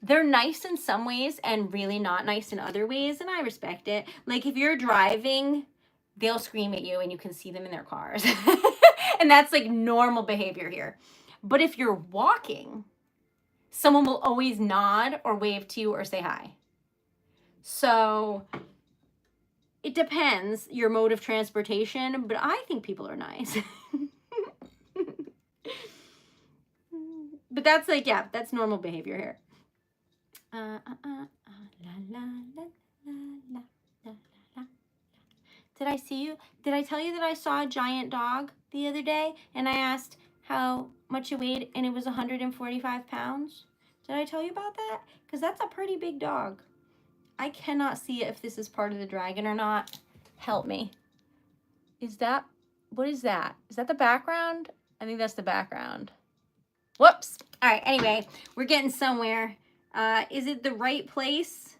they're nice in some ways and really not nice in other ways, and I respect it. Like if you're driving, they'll scream at you and you can see them in their cars. And that's like normal behavior here. But if you're walking, someone will always nod or wave to you or say hi. So it depends your mode of transportation, but I think people are nice. But that's like, yeah, that's normal behavior here. La, la, la, la, la, la, la. Did I see you? Did I tell you that I saw a giant dog the other day and I asked how much it weighed and it was 145 pounds? Did I tell you about that? Because that's a pretty big dog. I cannot see if this is part of the dragon or not. Help me. Is that, what is that? Is that the background? I think that's the background. Whoops. All right, anyway, we're getting somewhere. Is it the right place?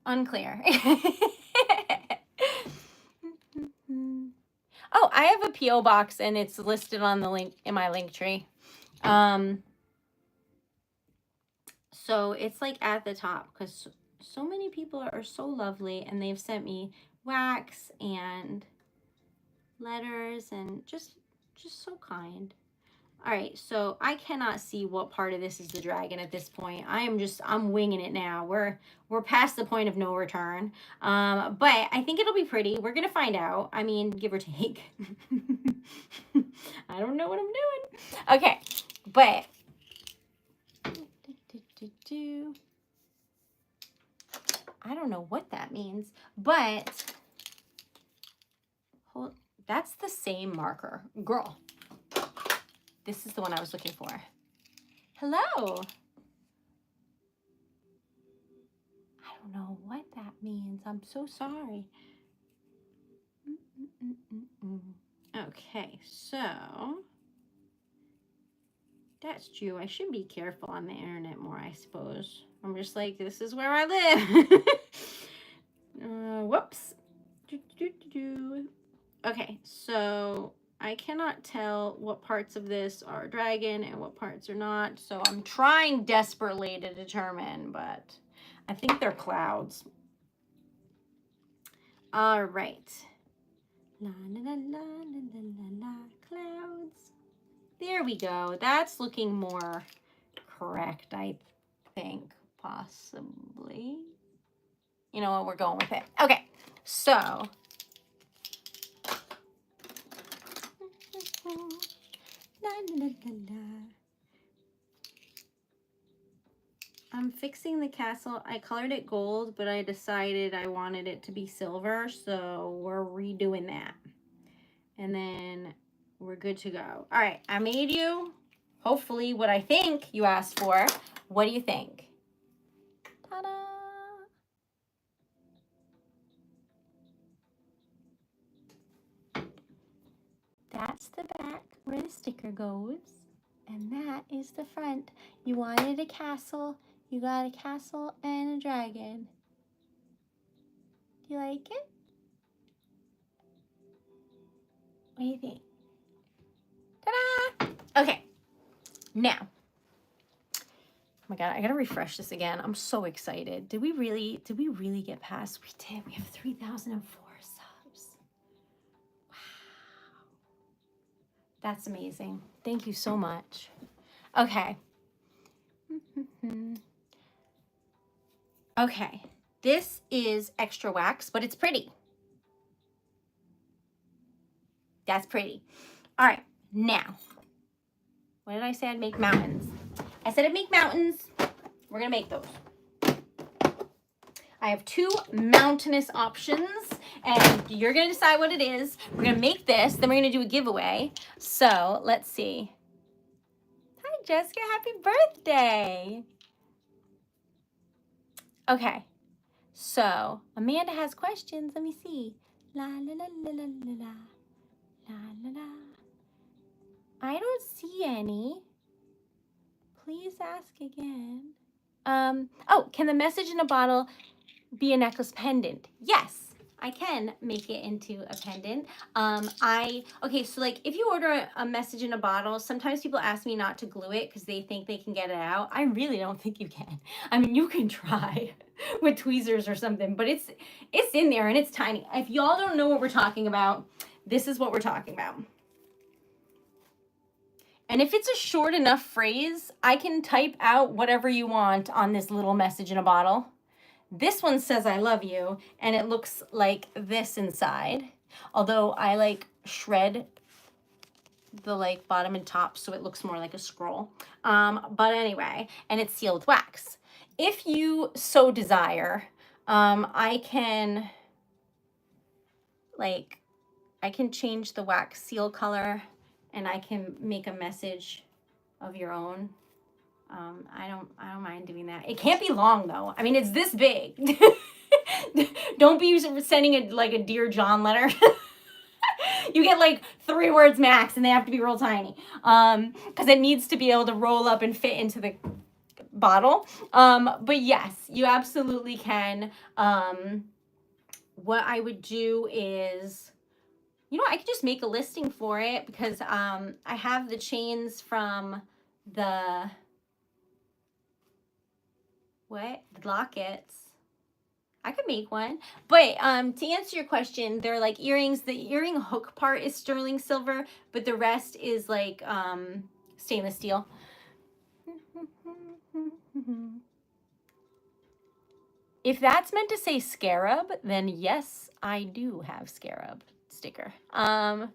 Unclear. Oh, I have a P.O. box and it's listed on the link in my link tree. So it's like at the top because so many people are so lovely and they've sent me wax and letters and just so kind. All right, so I cannot see what part of this is the dragon at this point. I'm winging it now. We're past the point of no return. But I think it'll be pretty. We're gonna find out. I mean, give or take. I don't know what I'm doing. Okay, but I don't know what that means, but that's the same marker, girl. This is the one I was looking for. Hello. I don't know what that means. I'm so sorry. Okay, so that's true. I should be careful on the internet more, I suppose. I'm just like, this is where I live. Whoops. Okay, so I cannot tell what parts of this are dragon and what parts are not. So I'm trying desperately to determine, but I think they're clouds. All right. La la la la la la la clouds. There we go. That's looking more correct, I think, possibly. You know what? We're going with it. Okay, so la, la, la, la. I'm fixing the castle. I colored it gold, but I decided I wanted it to be silver, so we're redoing that. And then we're good to go. All right, I made you, hopefully, what I think you asked for. What do you think? Ta-da! That's the back where the sticker goes. And that is the front. You wanted a castle. You got a castle and a dragon. Do you like it? What do you think? Ta-da! Okay. Now. Oh my God, I gotta refresh this again. I'm so excited. Did we really get past? We did. We have 3,004 subs. Wow. That's amazing. Thank you so much. Okay. Okay. This is extra wax, but it's pretty. That's pretty. All right. Now, what did I say? I'd make mountains. I said I'd make mountains. We're going to make those. I have 2 mountainous options, and you're going to decide what it is. We're going to make this, then we're going to do a giveaway. So let's see. Hi, Jessica. Happy birthday. Okay. So Amanda has questions. Let me see. La, la, la, la, la, la, la. La, la, la. I don't see any. Please ask again. Oh, can the message in a bottle be a necklace pendant? Yes, I can make it into a pendant. Okay, so like if you order a message in a bottle, sometimes people ask me not to glue it because they think they can get it out. I really don't think you can. I mean, you can try with tweezers or something, but it's in there and it's tiny. If y'all don't know what we're talking about, this is what we're talking about. And if it's a short enough phrase, I can type out whatever you want on this little message in a bottle. This one says I love you, and it looks like this inside. Although I like shred the like bottom and top so it looks more like a scroll. But anyway, and it's sealed with wax. If you so desire, I can change the wax seal color, and I can make a message of your own. I don't mind doing that. It can't be long though. I mean, it's this big. Don't be sending it like a Dear John letter. You get like 3 words max, and they have to be real tiny. Because it needs to be able to roll up and fit into the bottle. But yes, you absolutely can. What I would do is, I could just make a listing for it because I have the chains from the lockets. I could make one. But to answer your question, they're like earrings. The earring hook part is sterling silver, but the rest is like stainless steel. If that's meant to say scarab, then yes, I do have scarab sticker. Hello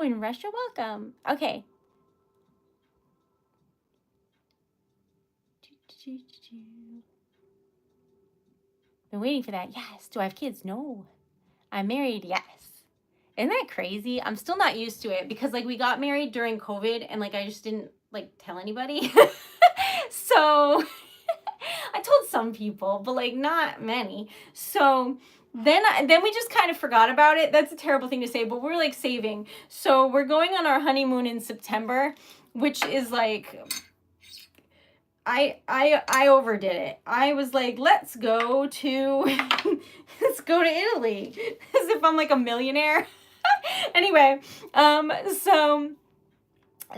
in Russia, welcome. Okay. Been waiting for that. Yes. Do I have kids? No. I'm married. Yes. Isn't that crazy? I'm still not used to it because like we got married during COVID and like I just didn't like tell anybody. So I told some people, but like not many. So then we just kind of forgot about it. That's a terrible thing to say, but we're like saving. So we're going on our honeymoon in September, which is like I overdid it. I was like, let's go to Italy as if I'm like a millionaire. Anyway, so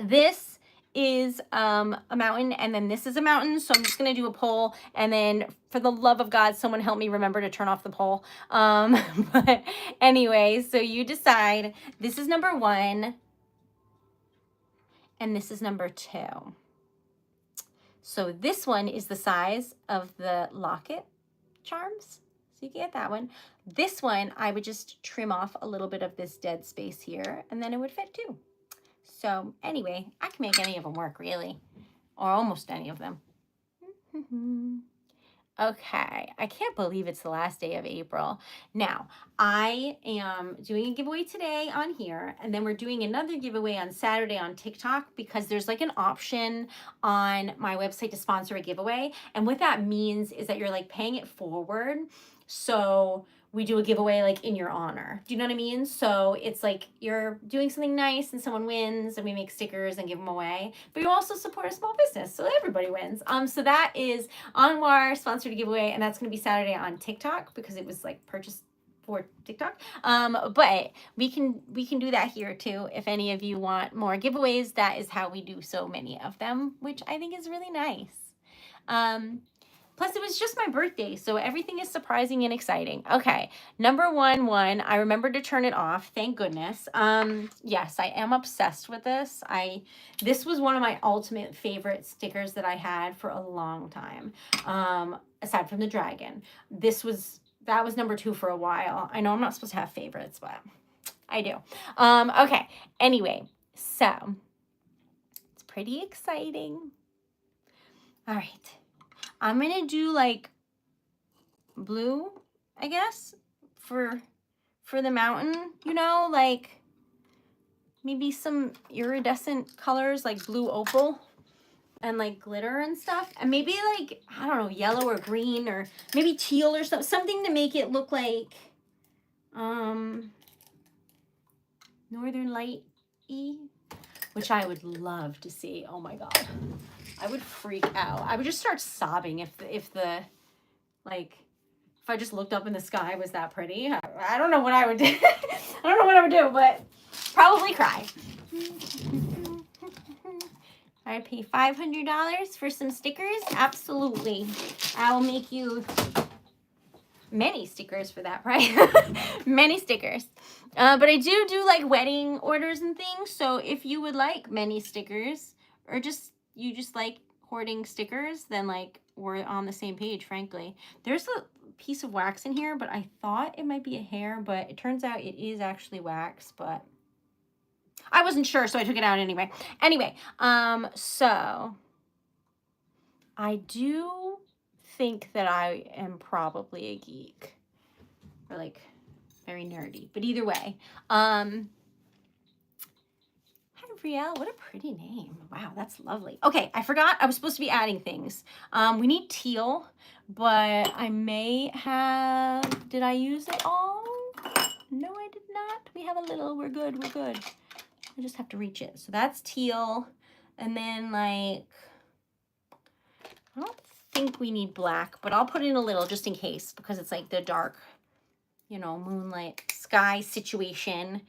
this is a mountain, and then this is a mountain. So I'm just gonna do a poll, and then for the love of God, someone help me remember to turn off the poll. But anyway, so you decide. This is number 1, and this is number 2. So this one is the size of the locket charms. So you get that one. This one, I would just trim off a little bit of this dead space here, and then it would fit too. So anyway, I can make any of them work really, or almost any of them. Okay, I can't believe it's the last day of April. Now, I am doing a giveaway today on here, and then we're doing another giveaway on Saturday on TikTok because there's like an option on my website to sponsor a giveaway. And what that means is that you're like paying it forward. So we do a giveaway like in your honor. Do you know what I mean? So it's like you're doing something nice and someone wins, and we make stickers and give them away, but you also support a small business, so everybody wins. So that is Anwar sponsored a giveaway, and that's going to be Saturday on TikTok because it was like purchased for TikTok. But we can do that here too. If any of you want more giveaways, that is how we do so many of them, which I think is really nice. Plus, it was just my birthday, so everything is surprising and exciting. Okay, number 1, I remembered to turn it off. Thank goodness. Yes, I am obsessed with this. This was one of my ultimate favorite stickers that I had for a long time. Aside from the dragon, that was number 2 for a while. I know I'm not supposed to have favorites, but I do. Okay. Anyway, so pretty exciting. All right. I'm going to do like blue, I guess, for the mountain, you know, like maybe some iridescent colors like blue opal and like glitter and stuff. And maybe like, I don't know, yellow or green or maybe teal or something to make it look like Northern Light-y, which I would love to see. Oh my God. I would freak out. I would just start sobbing if I just looked up in the sky was that pretty. I don't know what I would do. I don't know what I would do, but probably cry. I'd pay $500 for some stickers. Absolutely. I will make you many stickers for that price. Many stickers. But I do like wedding orders and things. So if you would like many stickers or you just like hoarding stickers, then like we're on the same page, frankly. There's a piece of wax in here, but I thought it might be a hair, but it turns out it is actually wax, but I wasn't sure, so I took it out anyway. Anyway, so I do think that I am probably a geek or like very nerdy, but either way, hi Brielle, what a pretty name. Wow, that's lovely. Okay, I forgot I was supposed to be adding things. We need teal, but I may have, did I use it all? No, I did not. We have a little, we're good. I just have to reach it. So that's teal. And then like, I don't think we need black, but I'll put in a little just in case because it's like the dark, you know, moonlight sky situation.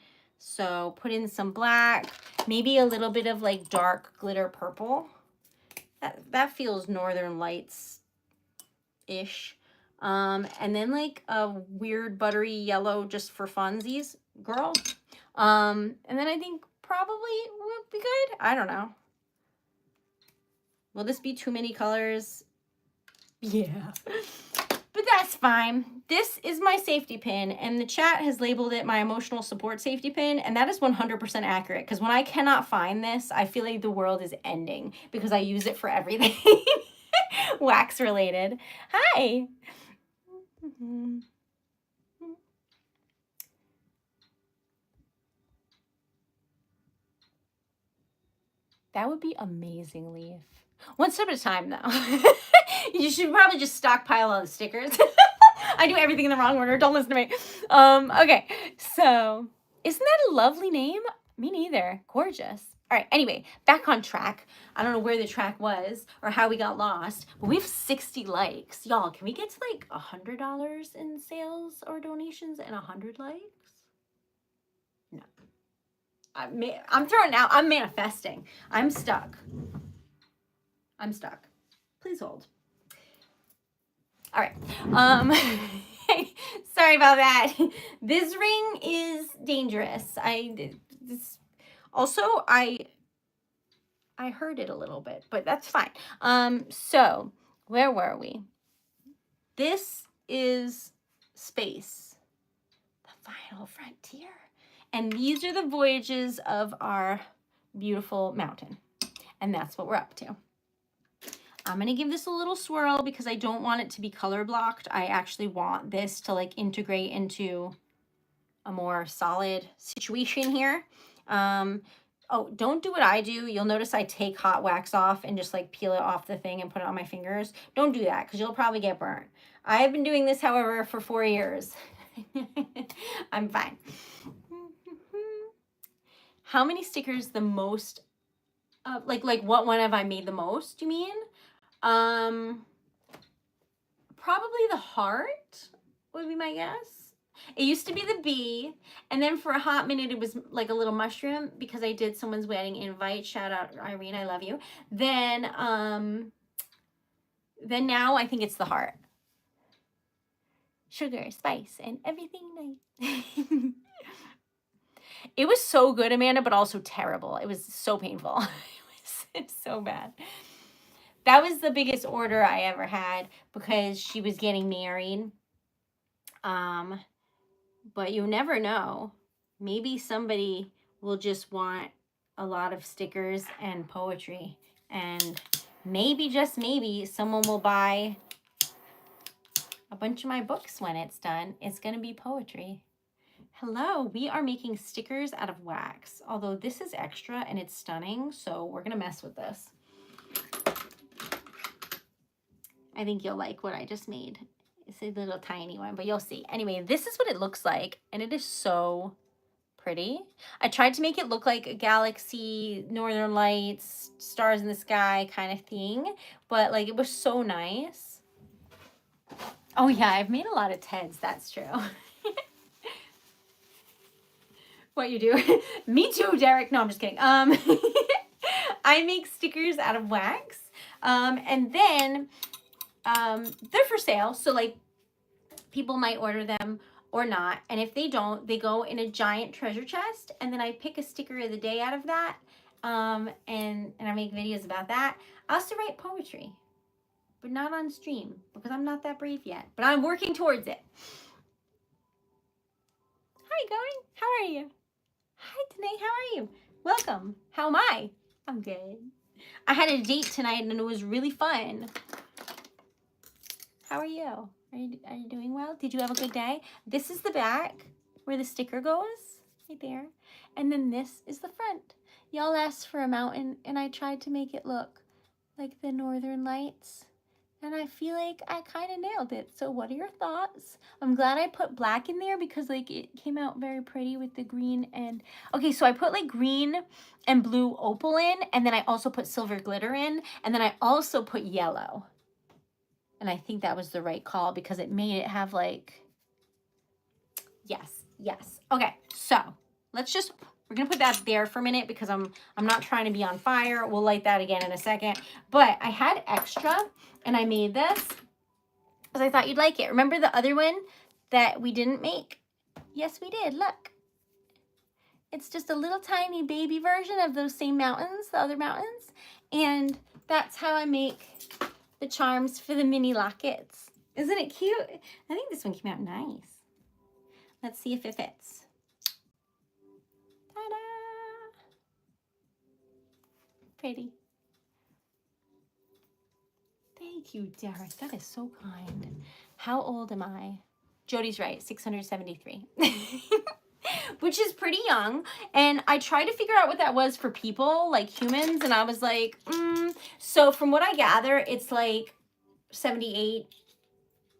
So put in some black, maybe a little bit of like dark glitter purple. That feels Northern Lights-ish. And then like a weird buttery yellow just for funsies, girl. And then I think probably will be good. I don't know. Will this be too many colors? Yeah. But that's fine. This is my safety pin, and the chat has labeled it my emotional support safety pin, and that is 100% accurate, because when I cannot find this, I feel like the world is ending, because I use it for everything wax related. Hi. That would be amazing, Leaf. One step at a time, though. You should probably just stockpile all the stickers. I do everything in the wrong order. Don't listen to me. Okay, so isn't that a lovely name? Me neither. Gorgeous. All right, anyway, back on track. I don't know where the track was or how we got lost, but we have 60 likes. Y'all, can we get to like $100 in sales or donations and 100 likes? No. I'm throwing out. I'm manifesting. I'm stuck. Please hold. All right. Sorry about that. This ring is dangerous. I heard it a little bit, but that's fine. So where were we? This is space, the final frontier. And these are the voyages of our beautiful mountain. And that's what we're up to. I'm going to give this a little swirl because I don't want it to be color blocked. I actually want this to like integrate into a more solid situation here. Oh, don't do what I do. You'll notice I take hot wax off and just like peel it off the thing and put it on my fingers. Don't do that because you'll probably get burnt. I have been doing this, however, for 4 years. I'm fine. How many stickers the most, like what one have I made the most, you mean? Probably the heart would be my guess. It used to be the bee, and then for a hot minute it was like a little mushroom because I did someone's wedding invite. Shout out Irene, I love you. Then now I think it's the heart. Sugar, spice, and everything nice. It was so good, Amanda, but also terrible. It was so painful. It's so bad. That was the biggest order I ever had because she was getting married. But you never know. Maybe somebody will just want a lot of stickers and poetry. And maybe, just maybe, someone will buy a bunch of my books when it's done. It's going to be poetry. Hello, we are making stickers out of wax. Although this is extra and it's stunning, so we're going to mess with this. I think you'll like what I just made. It's a little tiny one, but you'll see. Anyway, this is what it looks like, and it is so pretty. I tried to make it look like a galaxy, northern lights, stars in the sky kind of thing, but like it was so nice. Oh yeah, I've made a lot of Teds, that's true. What you do? Me too, Derek. No, I'm just kidding. I make stickers out of wax, and then they're for sale. So like people might order them or not. And if they don't, they go in a giant treasure chest. And then I pick a sticker of the day out of that. And I make videos about that. I also write poetry, but not on stream because I'm not that brave yet. But I'm working towards it. Hi, going. How are you? Hi, Danae. How are you? Welcome. How am I? I'm good. I had a date tonight and it was really fun. How are you? Are you doing well? Did you have a good day? This is the back where the sticker goes, right there. And then this is the front. Y'all asked for a mountain and I tried to make it look like the northern lights. And I feel like I kind of nailed it. So what are your thoughts? I'm glad I put black in there because like it came out very pretty with the green and... Okay, so I put like green and blue opal in, and then I also put silver glitter in, and then I also put yellow. And I think that was the right call because it made it have like... Yes. Okay, so let's just... We're going to put that there for a minute because I'm not trying to be on fire. We'll light that again in a second. But I had extra and I made this because I thought you'd like it. Remember the other one that we didn't make? Yes, we did. Look. It's just a little tiny baby version of those same mountains, the other mountains. And that's how I make the charms for the mini lockets. Isn't it cute? I think this one came out nice. Let's see if it fits. Pretty. Thank you, Derek. That is so kind. How old am I? Jody's right, 673. Which is pretty young. And I tried to figure out what that was for people, like humans, and I was like, So from what I gather, it's like 78,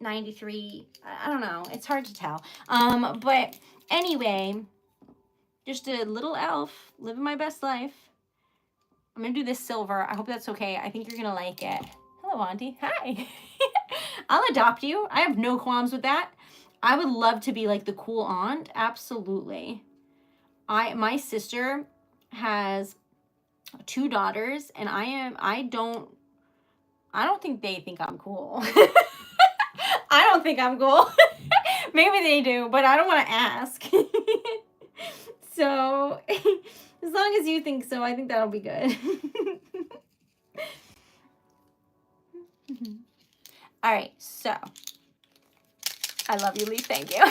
93. I don't know. It's hard to tell. But anyway, just a little elf living my best life. I'm going to do this silver. I hope that's okay. I think you're going to like it. Hello, Auntie. Hi. I'll adopt you. I have no qualms with that. I would love to be like the cool aunt. Absolutely. My sister has 2 daughters and I don't think they think I'm cool. I don't think I'm cool. Maybe they do, but I don't want to ask. So, as long as you think so, I think that'll be good. All right, so I love you, Leaf. Thank you.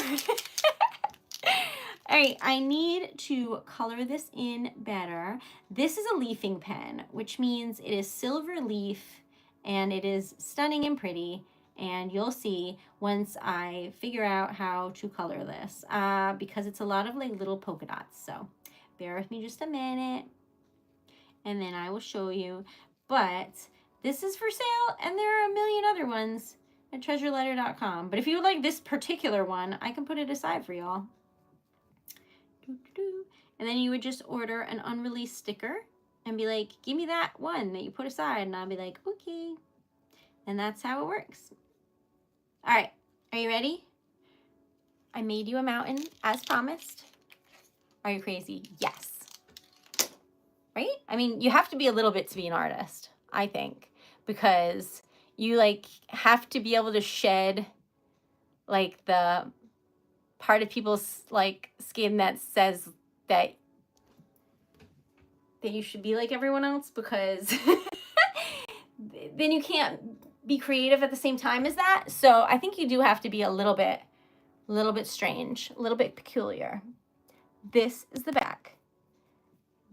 All right, I need to color this in better. This is a leafing pen, which means it is silver leaf and it is stunning and pretty. And you'll see once I figure out how to color this because it's a lot of like little polka dots. So bear with me just a minute and then I will show you. But this is for sale and there are a million other ones at TreasuredLetter.com. But if you would like this particular one, I can put it aside for y'all. And then you would just order an unreleased sticker and be like, give me that one that you put aside. And I'll be like, okay. And that's how it works. All right, are you ready? I made you a mountain as promised. Are you crazy? Yes. Right? I mean, you have to be a little bit to be an artist, I think, because you like have to be able to shed like the part of people's like skin that says that you should be like everyone else, because then you can't be creative at the same time as that. So I think you do have to be a little bit strange, a little bit peculiar. This is the back.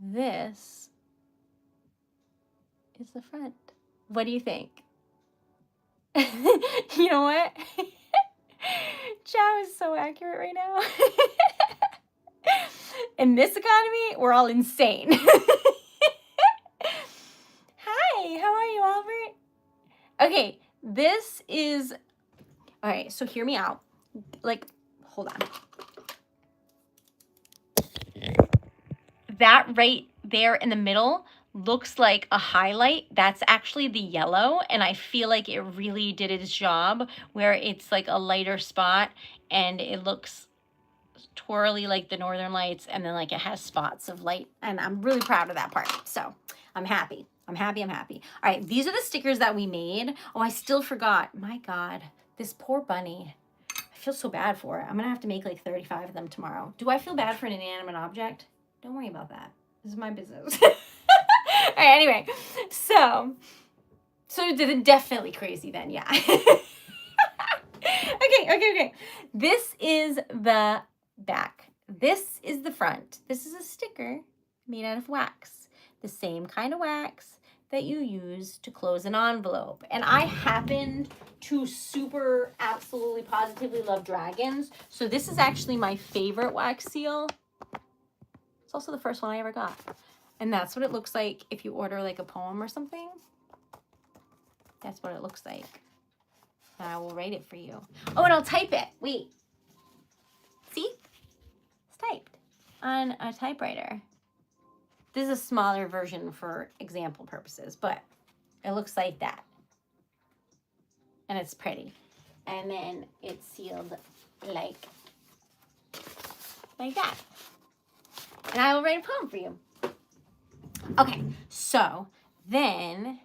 this is the front. What do you think? You know what? Chow is so accurate right now. In this economy, we're all insane. Hi, how are you, Albert? Okay, this is, all right, so hear me out. Like, hold on. That right there in the middle looks like a highlight. That's actually the yellow, and I feel like it really did its job where it's like a lighter spot and it looks twirly like the Northern Lights, and then like it has spots of light, and I'm really proud of that part. So I'm happy. I'm happy. All right, these are the stickers that we made. Oh, I still forgot. My God, this poor bunny. I feel so bad for it. I'm gonna have to make like 35 of them tomorrow. Do I feel bad for an inanimate object? Don't worry about that. This is my business. All right, anyway, so definitely crazy then, yeah. Okay. This is the back. This is the front. This is a sticker made out of wax. The same kind of wax that you use to close an envelope. And I happen to super absolutely positively love dragons. So this is actually my favorite wax seal. It's also the first one I ever got. And that's what it looks like if you order like a poem or something. That's what it looks like. And I will write it for you. Oh, and I'll type it. Wait. See? It's typed on a typewriter. This is a smaller version for example purposes, but it looks like that. And it's pretty. And then it's sealed like that. And I will write a poem for you. Okay, so then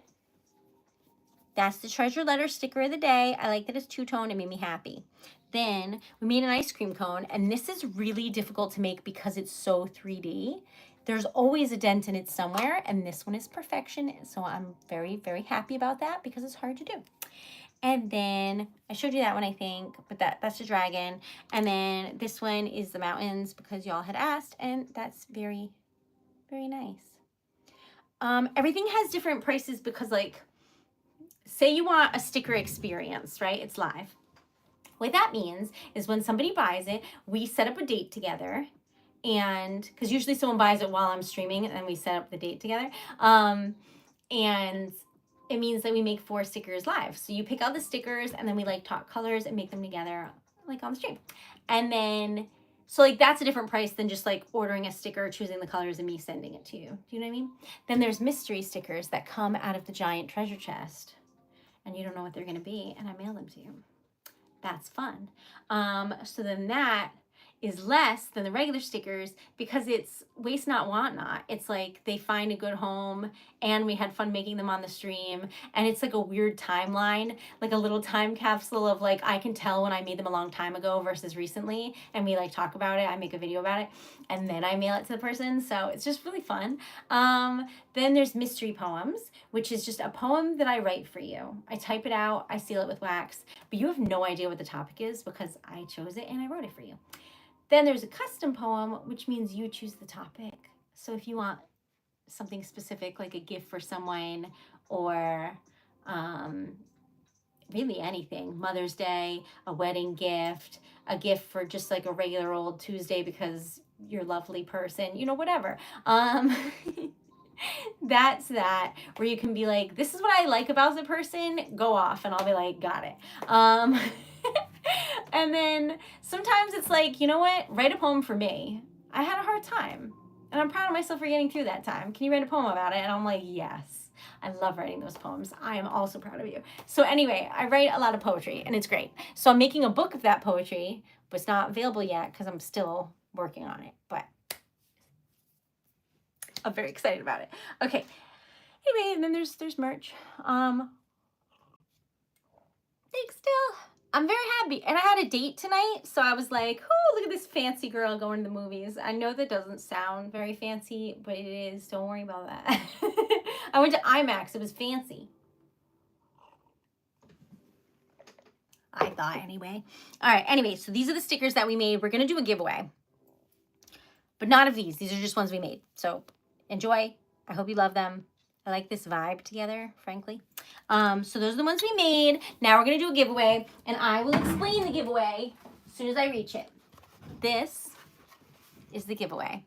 that's the treasure letter sticker of the day. I like that it's two-tone. It made me happy. Then we made an ice cream cone, and this is really difficult to make because it's so 3D. There's always a dent in it somewhere, and this one is perfection. So I'm very, very happy about that because it's hard to do. And then I showed you that one, I think, but that's the dragon. And then this one is the mountains because y'all had asked, and that's very, very nice. Everything has different prices because, like, say you want a sticker experience, right? It's live. What that means is when somebody buys it, we set up a date together, and because usually someone buys it while I'm streaming and then we set up the date together. And it means that we make 4 stickers live. So you pick out the stickers and then we like talk colors and make them together like on the stream. And then, so like that's a different price than just like ordering a sticker, choosing the colors and me sending it to you. Do you know what I mean? Then there's mystery stickers that come out of the giant treasure chest and you don't know what they're going to be, and I mail them to you. That's fun. So then that is less than the regular stickers because it's waste not, want not. It's like they find a good home and we had fun making them on the stream, and it's like a weird timeline, like a little time capsule of like I can tell when I made them a long time ago versus recently, and we like talk about it. I make a video about it and then I mail it to the person, so it's just really fun. Then there's mystery poems, which is just a poem that I write for you. I type it out, I seal it with wax, but you have no idea what the topic is because I chose it and I wrote it for you. Then there's a custom poem, which means you choose the topic. So if you want something specific, like a gift for someone, or really anything, Mother's Day, a wedding gift, a gift for just like a regular old Tuesday because you're a lovely person, you know, whatever. That's that, where you can be like, this is what I like about the person, go off, and I'll be like, got it. And then sometimes it's like, you know what? Write a poem for me. I had a hard time, and I'm proud of myself for getting through that time. Can you write a poem about it? And I'm like, yes. I love writing those poems. I am also proud of you. So anyway, I write a lot of poetry, and it's great. So I'm making a book of that poetry, but it's not available yet because I'm still working on it. But I'm very excited about it. Okay. Anyway, and then there's merch. Thanks, still. I'm very happy. And I had a date tonight, so I was like, oh, look at this fancy girl going to the movies. I know that doesn't sound very fancy, but it is. Don't worry about that. I went to IMAX. It was fancy. I thought anyway. All right, anyway, so these are the stickers that we made. We're going to do a giveaway, but not of these. These are just ones we made. So enjoy. I hope you love them. I like this vibe together, frankly. So those are the ones we made. Now we're going to do a giveaway, and I will explain the giveaway as soon as I reach it. This is the giveaway.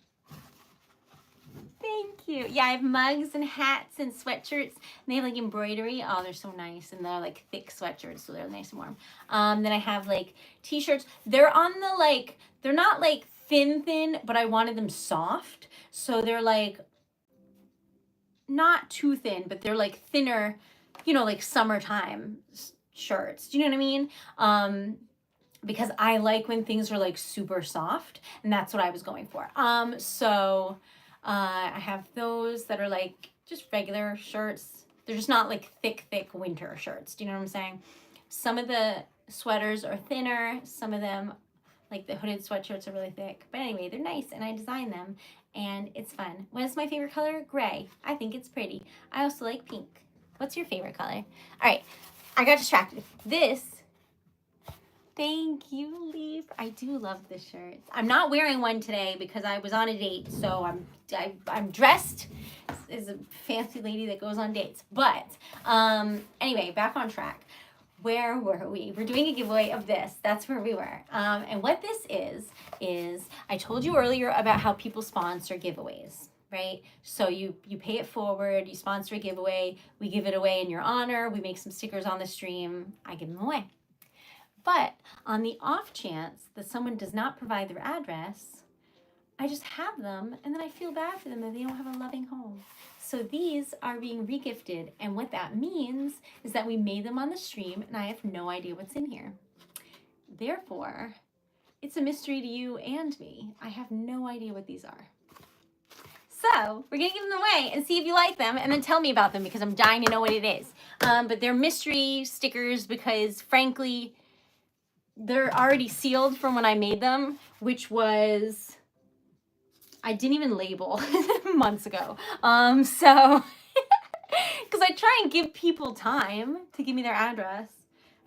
Thank you. Yeah, I have mugs and hats and sweatshirts. And they have like embroidery. Oh, they're so nice. And they're like thick sweatshirts, so they're nice and warm. Then I have like t-shirts. They're on the like, they're not like thin, but I wanted them soft. So they're like not too thin, but they're like thinner, you know, like summertime shirts. Do you know what I mean? Because I like when things are like super soft, and that's what I was going for. I have those that are like just regular shirts. They're just not like thick winter shirts. Do you know what I'm saying? Some of the sweaters are thinner. Some of them, like the hooded sweatshirts, are really thick. But anyway, they're nice, and I designed them, and it's fun. What is my favorite color? Gray. I think it's pretty. I also like pink. What's your favorite color? All right, I got distracted. This. Thank you, Leaf. I do love the shirts. I'm not wearing one today because I was on a date, so I'm dressed as a fancy lady that goes on dates. But anyway, back on track. Where were we? We're doing a giveaway of this. That's where we were. And what this is I told you earlier about how people sponsor giveaways, right? So you pay it forward, you sponsor a giveaway, we give it away in your honor, we make some stickers on the stream, I give them away. But on the off chance that someone does not provide their address, I just have them, and then I feel bad for them that they don't have a loving home. So these are being regifted, and what that means is that we made them on the stream, and I have no idea what's in here. Therefore, it's a mystery to you and me. I have no idea what these are. So we're going to give them away and see if you like them, and then tell me about them because I'm dying to know what it is. But they're mystery stickers because, frankly, they're already sealed from when I made them, which was, I didn't even label months ago. Because I try and give people time to give me their address,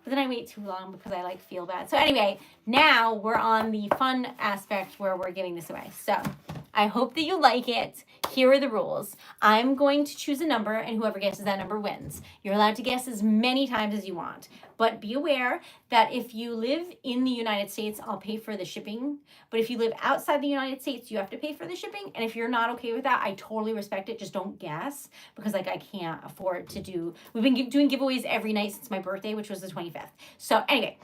but then I wait too long because I like feel bad. So anyway, now we're on the fun aspect where we're giving this away. So I hope that you like it. Here are the rules. I'm going to choose a number, and whoever guesses that number wins. You're allowed to guess as many times as you want, but be aware that if you live in the United States, I'll pay for the shipping. But if you live outside the United States, you have to pay for the shipping. And if you're not okay with that, I totally respect it. Just don't guess because like I can't afford to do, we've been doing giveaways every night since my birthday, which was the 25th. So anyway,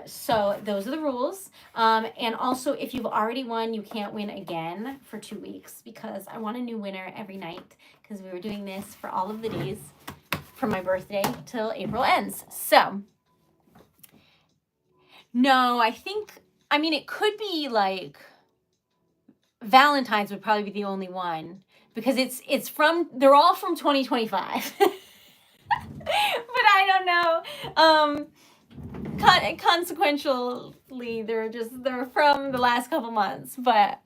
so those are the rules. And also if you've already won, you can't win again for 2 weeks because I want a new winner every night because we were doing this for all of the days from my birthday till April ends. So, no, I mean, it could be like Valentine's would probably be the only one because they're all from 2025. But I don't know. Consequentially, they're from the last couple months, but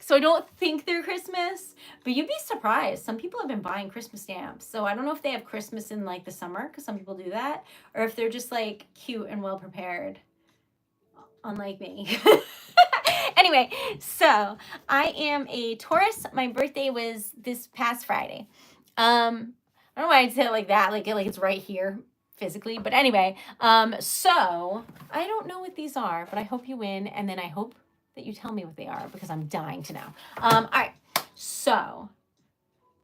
so I don't think they're Christmas, but you'd be surprised. Some people have been buying Christmas stamps. So I don't know if they have Christmas in like the summer, because some people do that, or if they're just like cute and well prepared, unlike me. Anyway, so I am a Taurus. My birthday was this past Friday. I don't know why I'd say it like that, like it's right here physically, but anyway, so I don't know what these are, but I hope you win, and then I hope that you tell me what they are because I'm dying to know. All right, so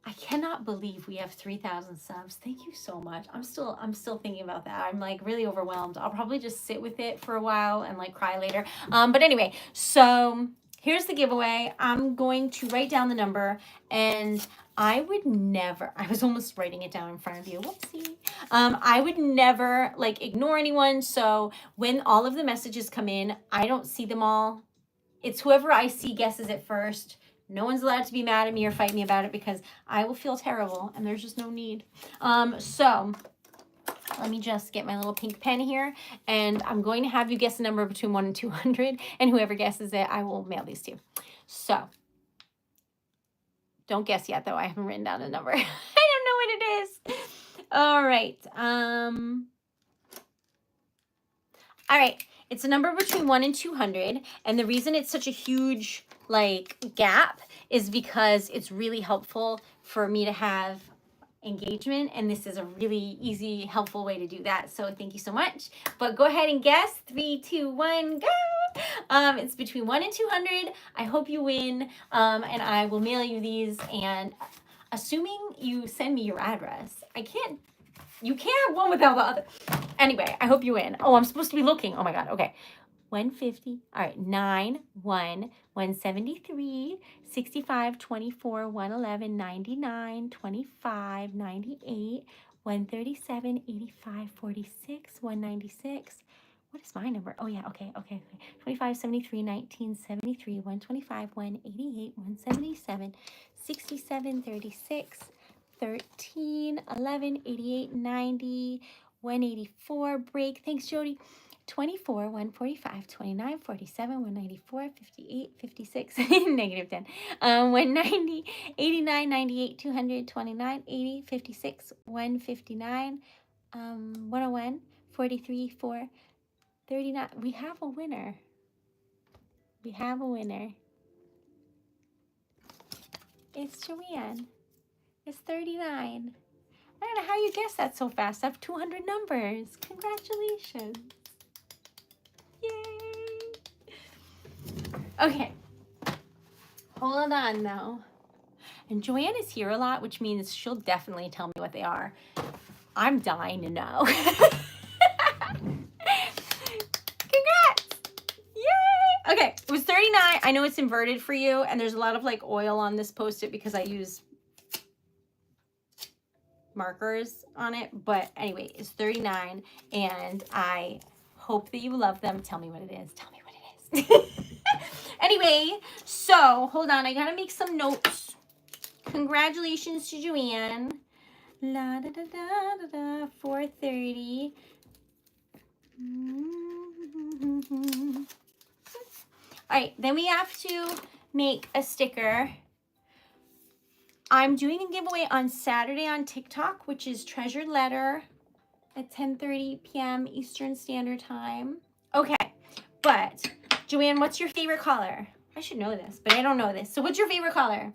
I cannot believe we have 3,000 subs. Thank you so much. I'm still thinking about that. I'm like really overwhelmed. I'll probably just sit with it for a while and like cry later. But anyway, so here's the giveaway. I'm going to write down the number, and I was almost writing it down in front of you. Whoopsie. I would never like ignore anyone. So when all of the messages come in, I don't see them all. It's whoever I see guesses it first. No one's allowed to be mad at me or fight me about it because I will feel terrible and there's just no need. So let me just get my little pink pen here, and I'm going to have you guess a number between 1 and 200, and whoever guesses it, I will mail these to. So don't guess yet, though. I haven't written down a number. I don't know what it is. All right. All right. It's a number between 1 and 200. And the reason it's such a huge like gap is because it's really helpful for me to have engagement, and this is a really easy, helpful way to do that. So thank you so much. But go ahead and guess. 3, 2, 1, go. It's between 1 and 200. I hope you win. And I will mail you these. And assuming you send me your address, you can't have one without the other. Anyway, I hope you win. Oh, I'm supposed to be looking. Oh my God. Okay. 150. All right. 9, 1, 173, 65, 24, 111, 99, 25, 98, 137, 85, 46, 196. What is my number? Oh yeah. Okay. 25, 73, 19, 73, 125, 188, 177, 67, 36, 13, 11, 88, 90, 184. Break. Thanks, Jody. 24, 145, 29, 47, 194, 58, 56, negative 10, 190, 89, 98, 200, 29, 80, 56, 159, 101, 43, 4, 39. We have a winner. We have a winner. It's Joanne. It's 39. I don't know how you guessed that so fast. I have 200 numbers. Congratulations. Yay. Okay. Hold on, though. And Joanne is here a lot, which means she'll definitely tell me what they are. I'm dying to know. Congrats. Yay. Okay. It was 39. I know it's inverted for you, and there's a lot of like oil on this Post-it because I use markers on it. But anyway, it's 39, and I hope that you love them. Tell me what it is. Tell me what it is. Anyway, so hold on. I gotta make some notes. Congratulations to Joanne. La da da da da da. 4:30. All right, then we have to make a sticker. I'm doing a giveaway on Saturday on TikTok, which is Treasured Letter at 10:30 p.m. Eastern Standard Time. Okay, but Joanne, what's your favorite color? I should know this, but I don't know this. So what's your favorite color?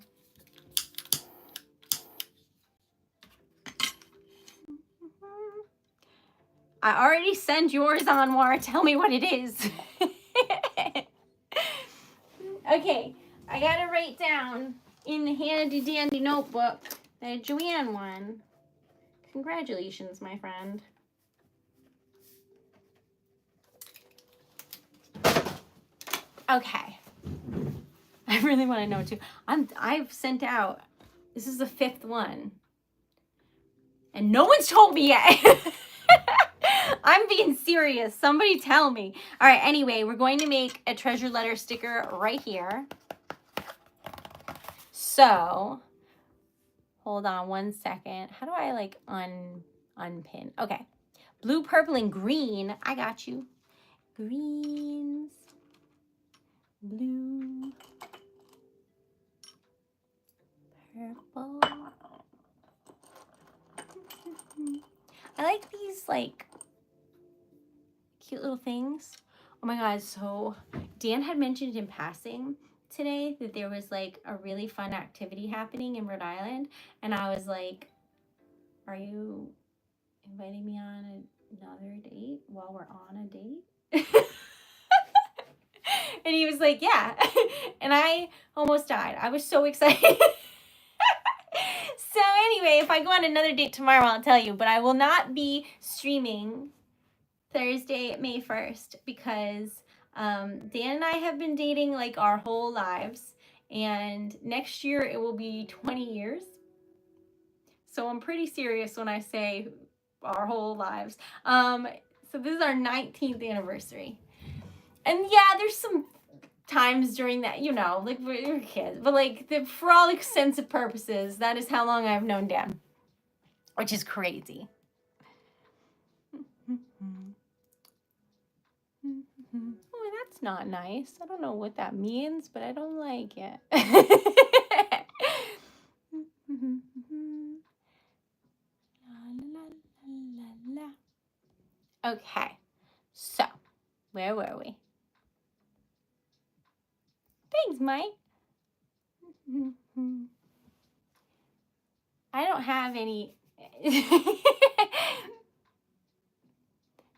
I already sent yours, Anwar. Tell me what it is. Okay, I gotta write down in the handy dandy notebook that Joanne won. Congratulations, my friend. Okay. I really want to know too. I've sent out, this is the 5th one. And no one's told me yet. I'm being serious. Somebody tell me. All right, anyway, we're going to make a Treasure Letter sticker right here. So, hold on one second. How do I like unpin? Okay. Blue, purple, and green. I got you. Greens. Blue. Purple. I like these like cute little things. Oh my God, so Dan had mentioned in passing today that there was like a really fun activity happening in Rhode Island, and I was like, are you inviting me on another date while we're on a date? And he was like, yeah. And I almost died. I was so excited. So anyway, if I go on another date tomorrow, I'll tell you, but I will not be streaming Thursday, May 1st, because Dan and I have been dating like our whole lives, and next year it will be 20 years. So I'm pretty serious when I say our whole lives. So this is our 19th anniversary. And yeah, there's some times during that, you know, like we're kids, but like for all extensive purposes, that is how long I've known Dan, which is crazy. Oh, that's not nice. I don't know what that means, but I don't like it. Okay, so Where were we? Thanks, Mike. I don't have any.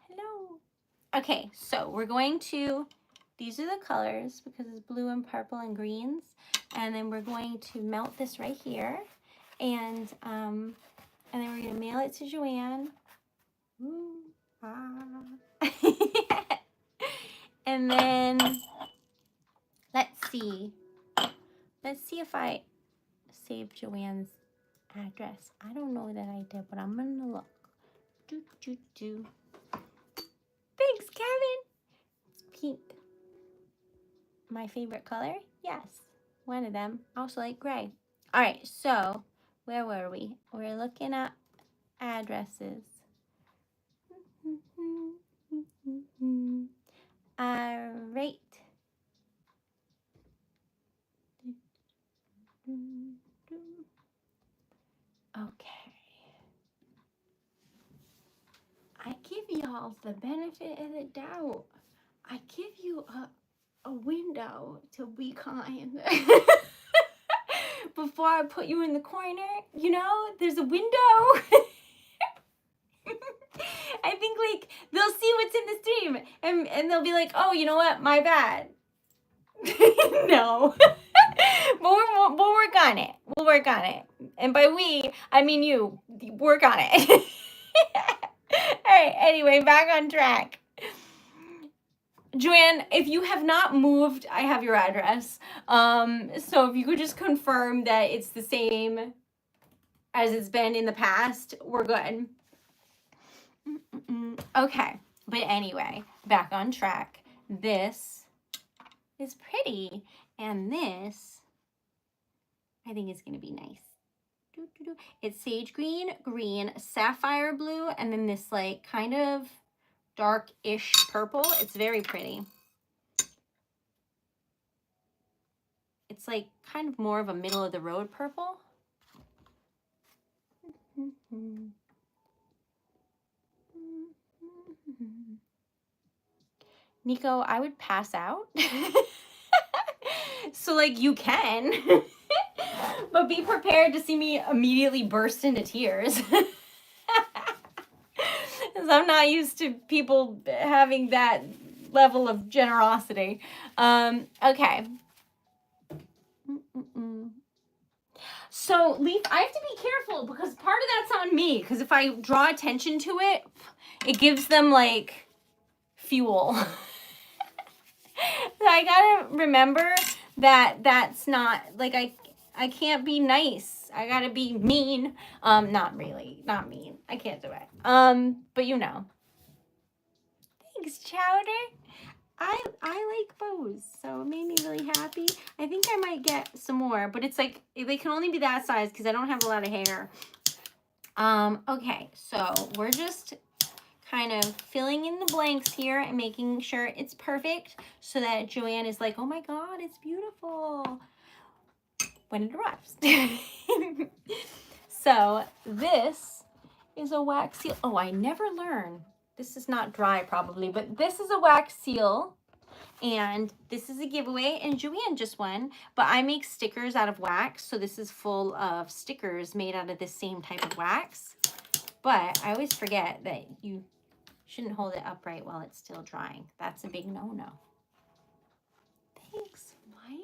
Hello. Okay, so we're going to, these are the colors because it's blue and purple and greens. And then we're going to melt this right here. And then we're going to mail it to Joanne. Ooh, ah. And then let's see if I saved Joanne's address. I don't know that I did, but I'm gonna look. Thanks, Kevin. It's pink. My favorite color? Yes, one of them. I also like gray. All right, so where were we? We're looking at addresses. All right. Okay. I give y'all the benefit of the doubt. I give you a window to be kind. Before I put you in the corner, you know, there's a window. I think like they'll see what's in the stream and they'll be like, oh, you know what? My bad. No. But we'll work on it. We'll work on it. And by we, I mean you. Work on it. All right. Anyway, back on track. Joanne, if you have not moved, I have your address. So if you could just confirm that it's the same as it's been in the past, we're good. Okay. But anyway, back on track. This is pretty. And this, I think, is going to be nice. It's sage green, green, sapphire blue, and then this like kind of dark-ish purple. It's very pretty. It's like kind of more of a middle of the road purple. Nico, I would pass out. So like you can, but be prepared to see me immediately burst into tears. Because I'm not used to people having that level of generosity. Okay. So, Leaf, I have to be careful because part of that's on me. Because if I draw attention to it, it gives them, like, fuel. So I gotta remember that that's not, like, I can't be nice. I gotta be mean. Not really. Not mean. I can't do it. But you know. Thanks, Chowder. I like bows, so it made me really happy. I think I might get some more, but it's like, they can only be that size because I don't have a lot of hair. Okay, so we're just kind of filling in the blanks here and making sure it's perfect so that Joanne is like, oh my God, it's beautiful when it arrives. So this is a wax seal. Oh, I never learn. This is not dry probably, but this is a wax seal and this is a giveaway and Joanne just won, but I make stickers out of wax. So this is full of stickers made out of this same type of wax, but I always forget that you shouldn't hold it upright while it's still drying. That's a big no-no. Thanks, Mike.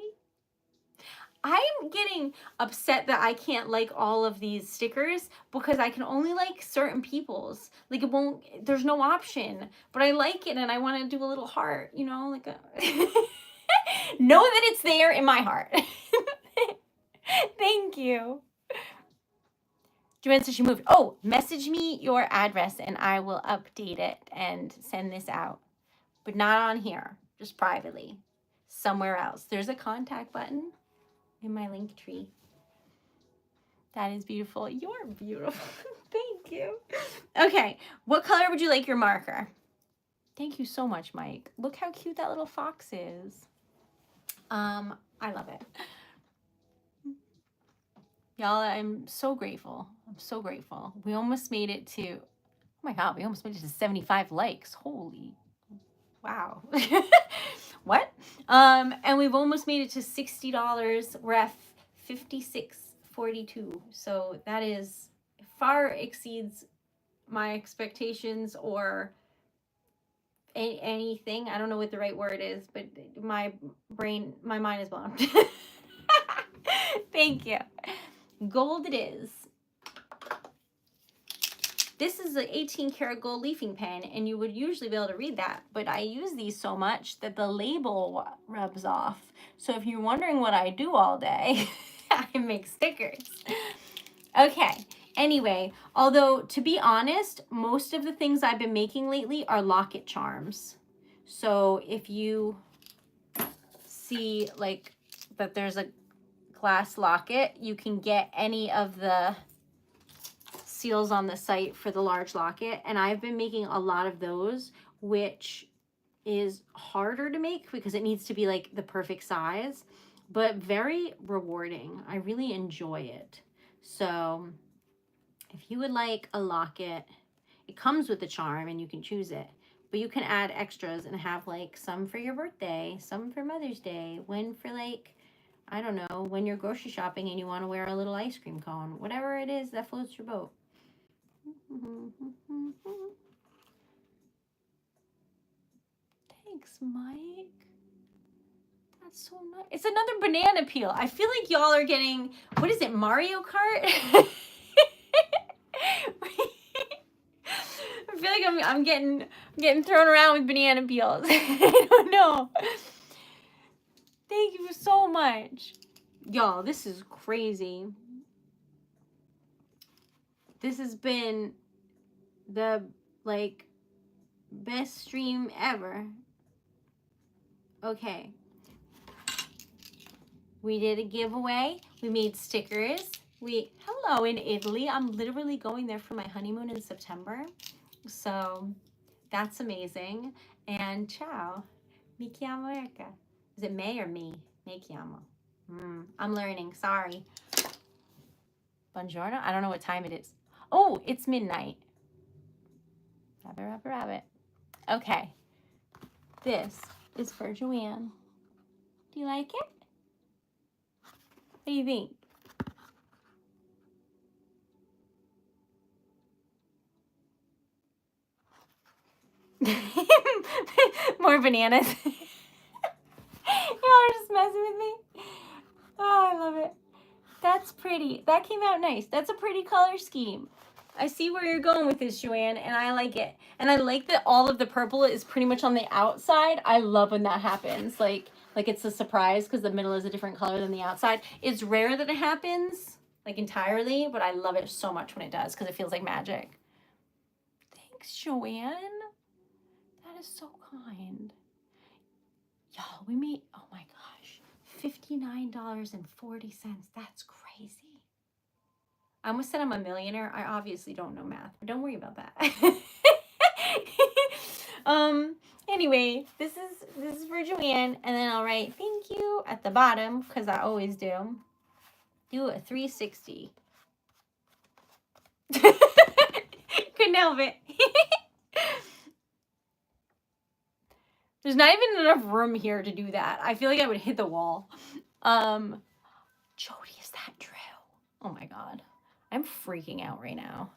I'm getting upset that I can't like all of these stickers because I can only like certain people's. Like it won't, there's no option, but I like it and I want to do a little heart, you know, like a know that it's there in my heart. Thank you. Joanne says she moved. Oh, message me your address and I will update it and send this out. But not on here, just privately. Somewhere else. There's a contact button in my link tree. That is beautiful. You're beautiful. Thank you. Okay, what color would you like your marker? Thank you so much, Mike. Look how cute that little fox is. I love it. Y'all, I'm so grateful. I'm so grateful. We almost made it to, oh my God, we almost made it to 75 likes. Holy. Wow. What? And we've almost made it to $60. We're at $56.42. So that is far exceeds my expectations or anything. I don't know what the right word is, but my mind is blown. Thank you. Gold it is. This is an 18 karat gold leafing pen, and you would usually be able to read that, but I use these so much that the label rubs off. So if you're wondering what I do all day, I make stickers. Okay, anyway, although to be honest, most of the things I've been making lately are locket charms. So if you see like that there's a glass locket, you can get any of the seals on the site for the large locket, and I've been making a lot of those, which is harder to make because it needs to be like the perfect size, but very rewarding. I really enjoy it. So if you would like a locket, it comes with the charm and you can choose it, but you can add extras and have like some for your birthday, some for Mother's Day, one for like, I don't know, when you're grocery shopping and you want to wear a little ice cream cone, whatever it is that floats your boat. Thanks, Mike. That's so nice. It's another banana peel. I feel like y'all are getting, what is it, Mario Kart? I feel like I'm getting thrown around with banana peels. I don't know. Thank you so much. Y'all, this is crazy. This has been the like best stream ever. Okay. We did a giveaway. We made stickers. Hello in Italy. I'm literally going there for my honeymoon in September. So that's amazing. And ciao. Mi chiamo Erika. Is it May or me? Me chiamo. I'm learning. Sorry. Buongiorno. I don't know what time it is. Oh, it's midnight. Rabbit, rabbit, rabbit. Okay. This is for Joanne. Do you like it? What do you think? More bananas. Y'all are just messing with me. Oh, I love it. That's pretty. That came out nice. That's a pretty color scheme. I see where you're going with this, Joanne, and I like it. And I like that all of the purple is pretty much on the outside. I love when that happens. Like it's a surprise because the middle is a different color than the outside. It's rare that it happens, like entirely, but I love it so much when it does because it feels like magic. Thanks, Joanne. That is so kind. Y'all, we made, oh my gosh, $59.40. That's crazy. I almost said I'm a millionaire. I obviously don't know math, but don't worry about that. Anyway, this is for Joanne, and then I'll write thank you at the bottom because I always do. Do a 360. Couldn't help it. There's not even enough room here to do that. I feel like I would hit the wall. Jody, is that true? Oh my God. I'm freaking out right now.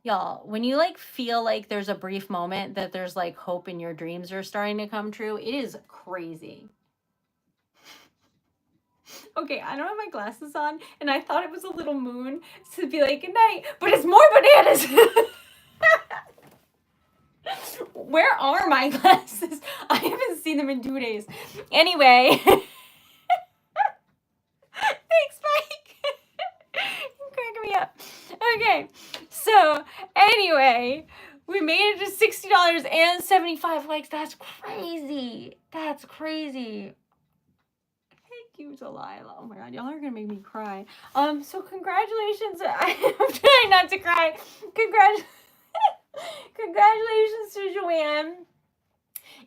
Y'all, when you like feel like there's a brief moment that there's like hope in your dreams are starting to come true, it is crazy. Okay, I don't have my glasses on, and I thought it was a little moon to be like, good night, but it's more bananas. Where are my glasses? I haven't seen them in 2 days. Anyway. Thanks, Mike. You're cracking me up. Okay, so anyway, we made it to $60 and 75 likes. That's crazy. That's crazy. Thank you, Delilah. Oh my God, y'all are gonna make me cry. So congratulations. I'm trying not to cry. Congratulations to Joanne.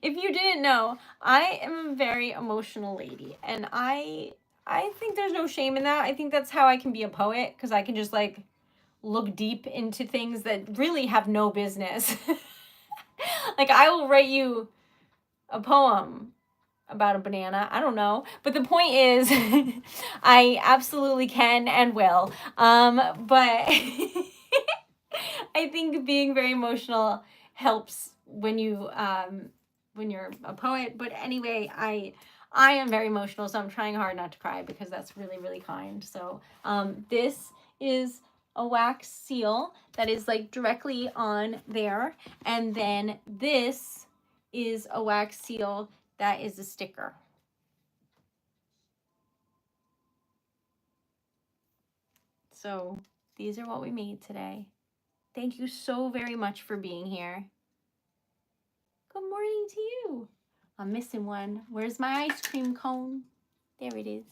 If you didn't know, I am a very emotional lady, and I think there's no shame in that. I think that's how I can be a poet, because I can just like look deep into things that really have no business. Like, I will write you a poem about a banana. I don't know. But the point is, I absolutely can and will. But I think being very emotional helps when you're a poet. But anyway, I am very emotional, so I'm trying hard not to cry because that's really, really kind. So this is a wax seal that is like directly on there. And then this is a wax seal that is a sticker. So these are what we made today. Thank you so very much for being here. Good morning to you. I'm missing one. Where's my ice cream cone? There it is.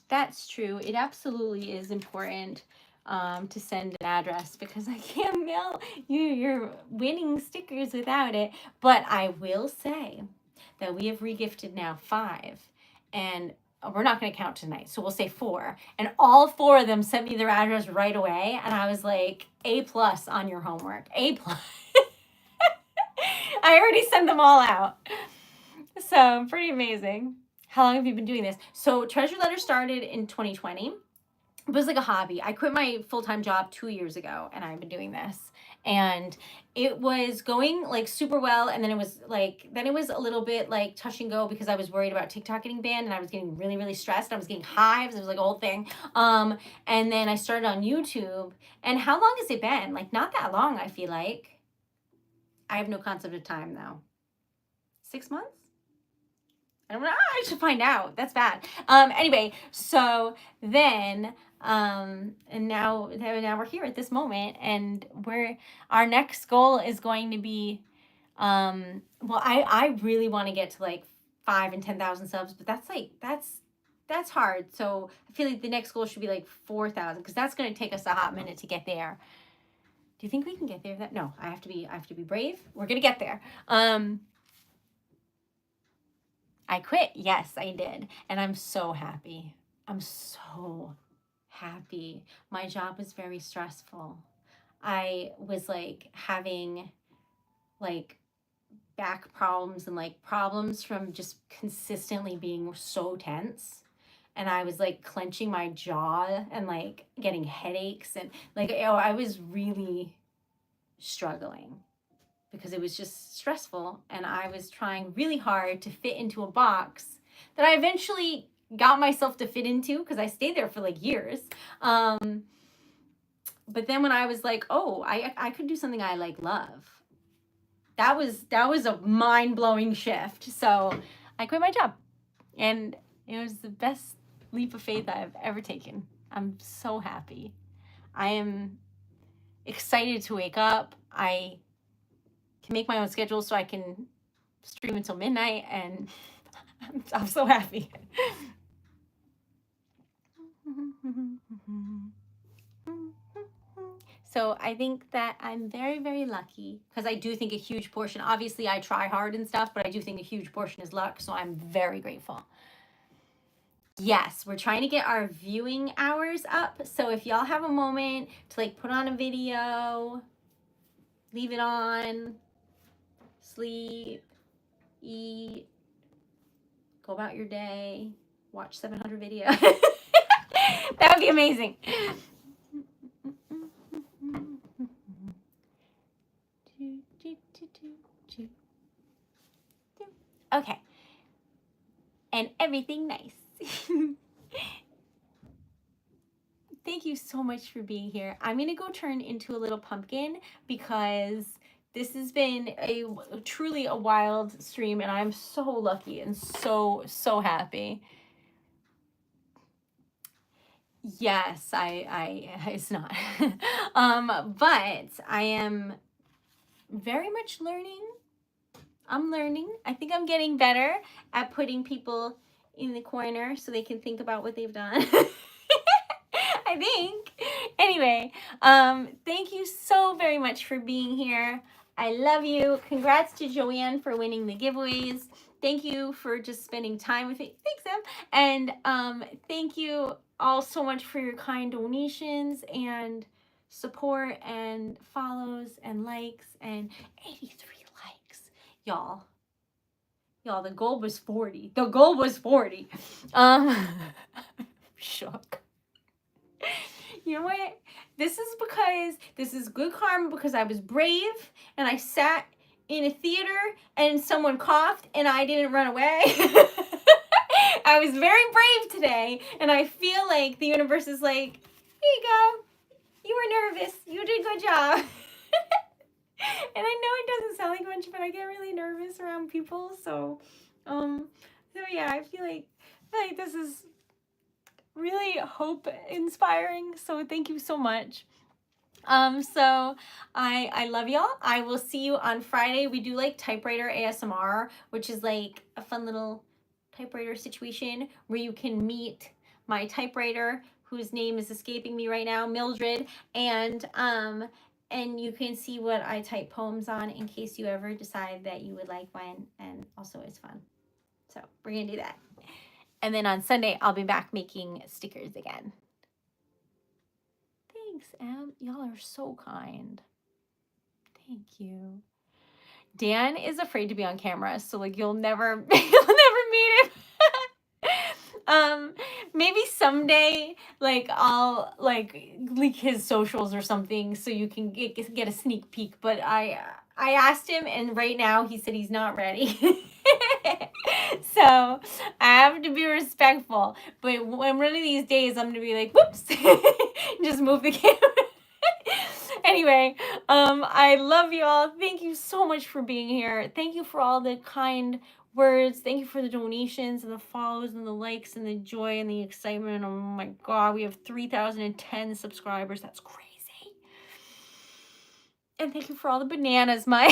That's true. It absolutely is important to send an address because I can't mail you your winning stickers without it. But I will say that we have regifted now 5, and we're not going to count tonight, so we'll say 4. And all 4 of them sent me their address right away, and I was like, A+ on your homework. A+. I already sent them all out. So pretty amazing. How long have you been doing this? So Treasured Letter started in 2020. It was like a hobby. I quit my full-time job 2 years ago, and I've been doing this. And it was going like super well, and then it was a little bit like touch and go because I was worried about TikTok getting banned, and I was getting really, really stressed. I was getting hives. It was like a whole thing. And then I started on YouTube. And how long has it been? Like, not that long, I feel like. I have no concept of time though. 6 months? I don't know. I should find out. That's bad. Anyway, so then and now we're here at this moment, and our next goal is going to be well, I really want to get to like 5 and 10,000 subs, but that's hard. So I feel like the next goal should be like 4,000 because that's going to take us a hot minute to get there. Do you think we can get there? No, I have to be brave. We're going to get there. I quit. Yes, I did. And I'm so happy. I'm so happy. My job was very stressful. I was like having like back problems and like problems from just consistently being so tense. And I was like clenching my jaw and like getting headaches and like, I was really struggling because it was just stressful, and I was trying really hard to fit into a box that I eventually got myself to fit into because I stayed there for like years. But then when I was like, oh, I could do something I like love, that was a mind-blowing shift. So I quit my job, and it was the best leap of faith I've ever taken. I'm so happy. I am excited to wake up. I can make my own schedule so I can stream until midnight, and I'm so happy. So I think that I'm very, very lucky because I do think a huge portion, obviously I try hard and stuff, but I do think a huge portion is luck. So I'm very grateful. Yes, we're trying to get our viewing hours up. So if y'all have a moment to like put on a video, leave it on, sleep, eat, go about your day, watch 700 videos. That would be amazing. Okay. And everything nice. Thank you so much for being here. I'm going to go turn into a little pumpkin because this has been truly a wild stream, and I'm so lucky and so happy. Yes, it's not. But I am very much learning. I'm learning. I think I'm getting better at putting people in the corner so they can think about what they've done. I think. Anyway, thank you so very much for being here. I love you. Congrats to Joanne for winning the giveaways. Thank you for just spending time with me. Thanks, Em. And thank you all so much for your kind donations and support and follows and likes, and 83 likes. Y'all, the goal was 40. The goal was 40. Shook. You know what? This is good karma, because I was brave and I sat in a theater and someone coughed and I didn't run away. I was very brave today, and I feel like the universe is like, here you go. You were nervous. You did a good job. And I know it doesn't sound like much, but I get really nervous around people. So yeah, I feel like this is really hope inspiring. So thank you so much. So I love y'all. I will see you on Friday. We do like typewriter ASMR, which is like a fun little typewriter situation where you can meet my typewriter, whose name is escaping me right now, Mildred, and you can see what I type poems on in case you ever decide that you would like one, and also it's fun. So we're gonna do that. And then on Sunday, I'll be back making stickers again. Thanks, Em. Y'all are so kind. Thank you. Dan is afraid to be on camera, so like you'll never meet him. Maybe someday, like I'll like leak his socials or something so you can get a sneak peek. But I asked him, and right now he said he's not ready. So I have to be respectful. But one of these days, I'm gonna be like, whoops, just move the camera. Anyway, I love y'all. Thank you so much for being here. Thank you for all the kind words. Thank you for the donations and the follows and the likes and the joy and the excitement. Oh my God, we have 3,010 subscribers. That's crazy. And thank you for all the bananas, my.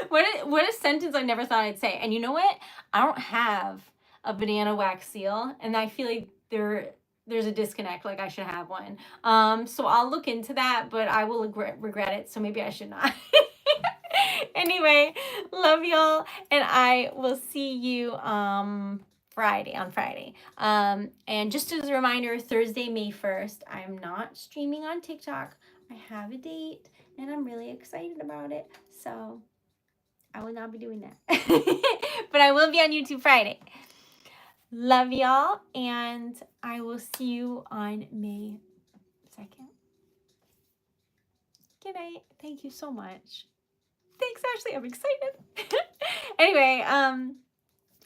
What a sentence I never thought I'd say. And you know what? I don't have a banana wax seal, and I feel like there's a disconnect, like I should have one. So I'll look into that, but I will regret it, so maybe I should not. Anyway, love y'all, and I will see you on Friday. And just as a reminder, Thursday, May 1st, I'm not streaming on TikTok. I have a date, and I'm really excited about it. So I will not be doing that. But I will be on YouTube Friday. Love y'all, and I will see you on May 2nd. Good night. Thank you so much. Thanks, Ashley. I'm excited. Anyway,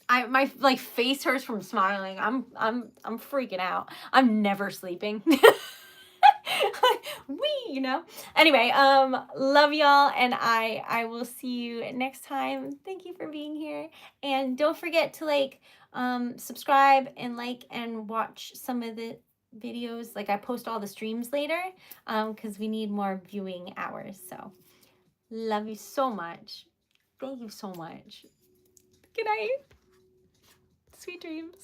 my like face hurts from smiling. I'm freaking out. I'm never sleeping. You know. Anyway, love y'all, and I will see you next time. Thank you for being here, and don't forget to like, subscribe and like and watch some of the videos. Like I post all the streams later, because we need more viewing hours. So love you so much. Thank you so much. Good night. Sweet dreams.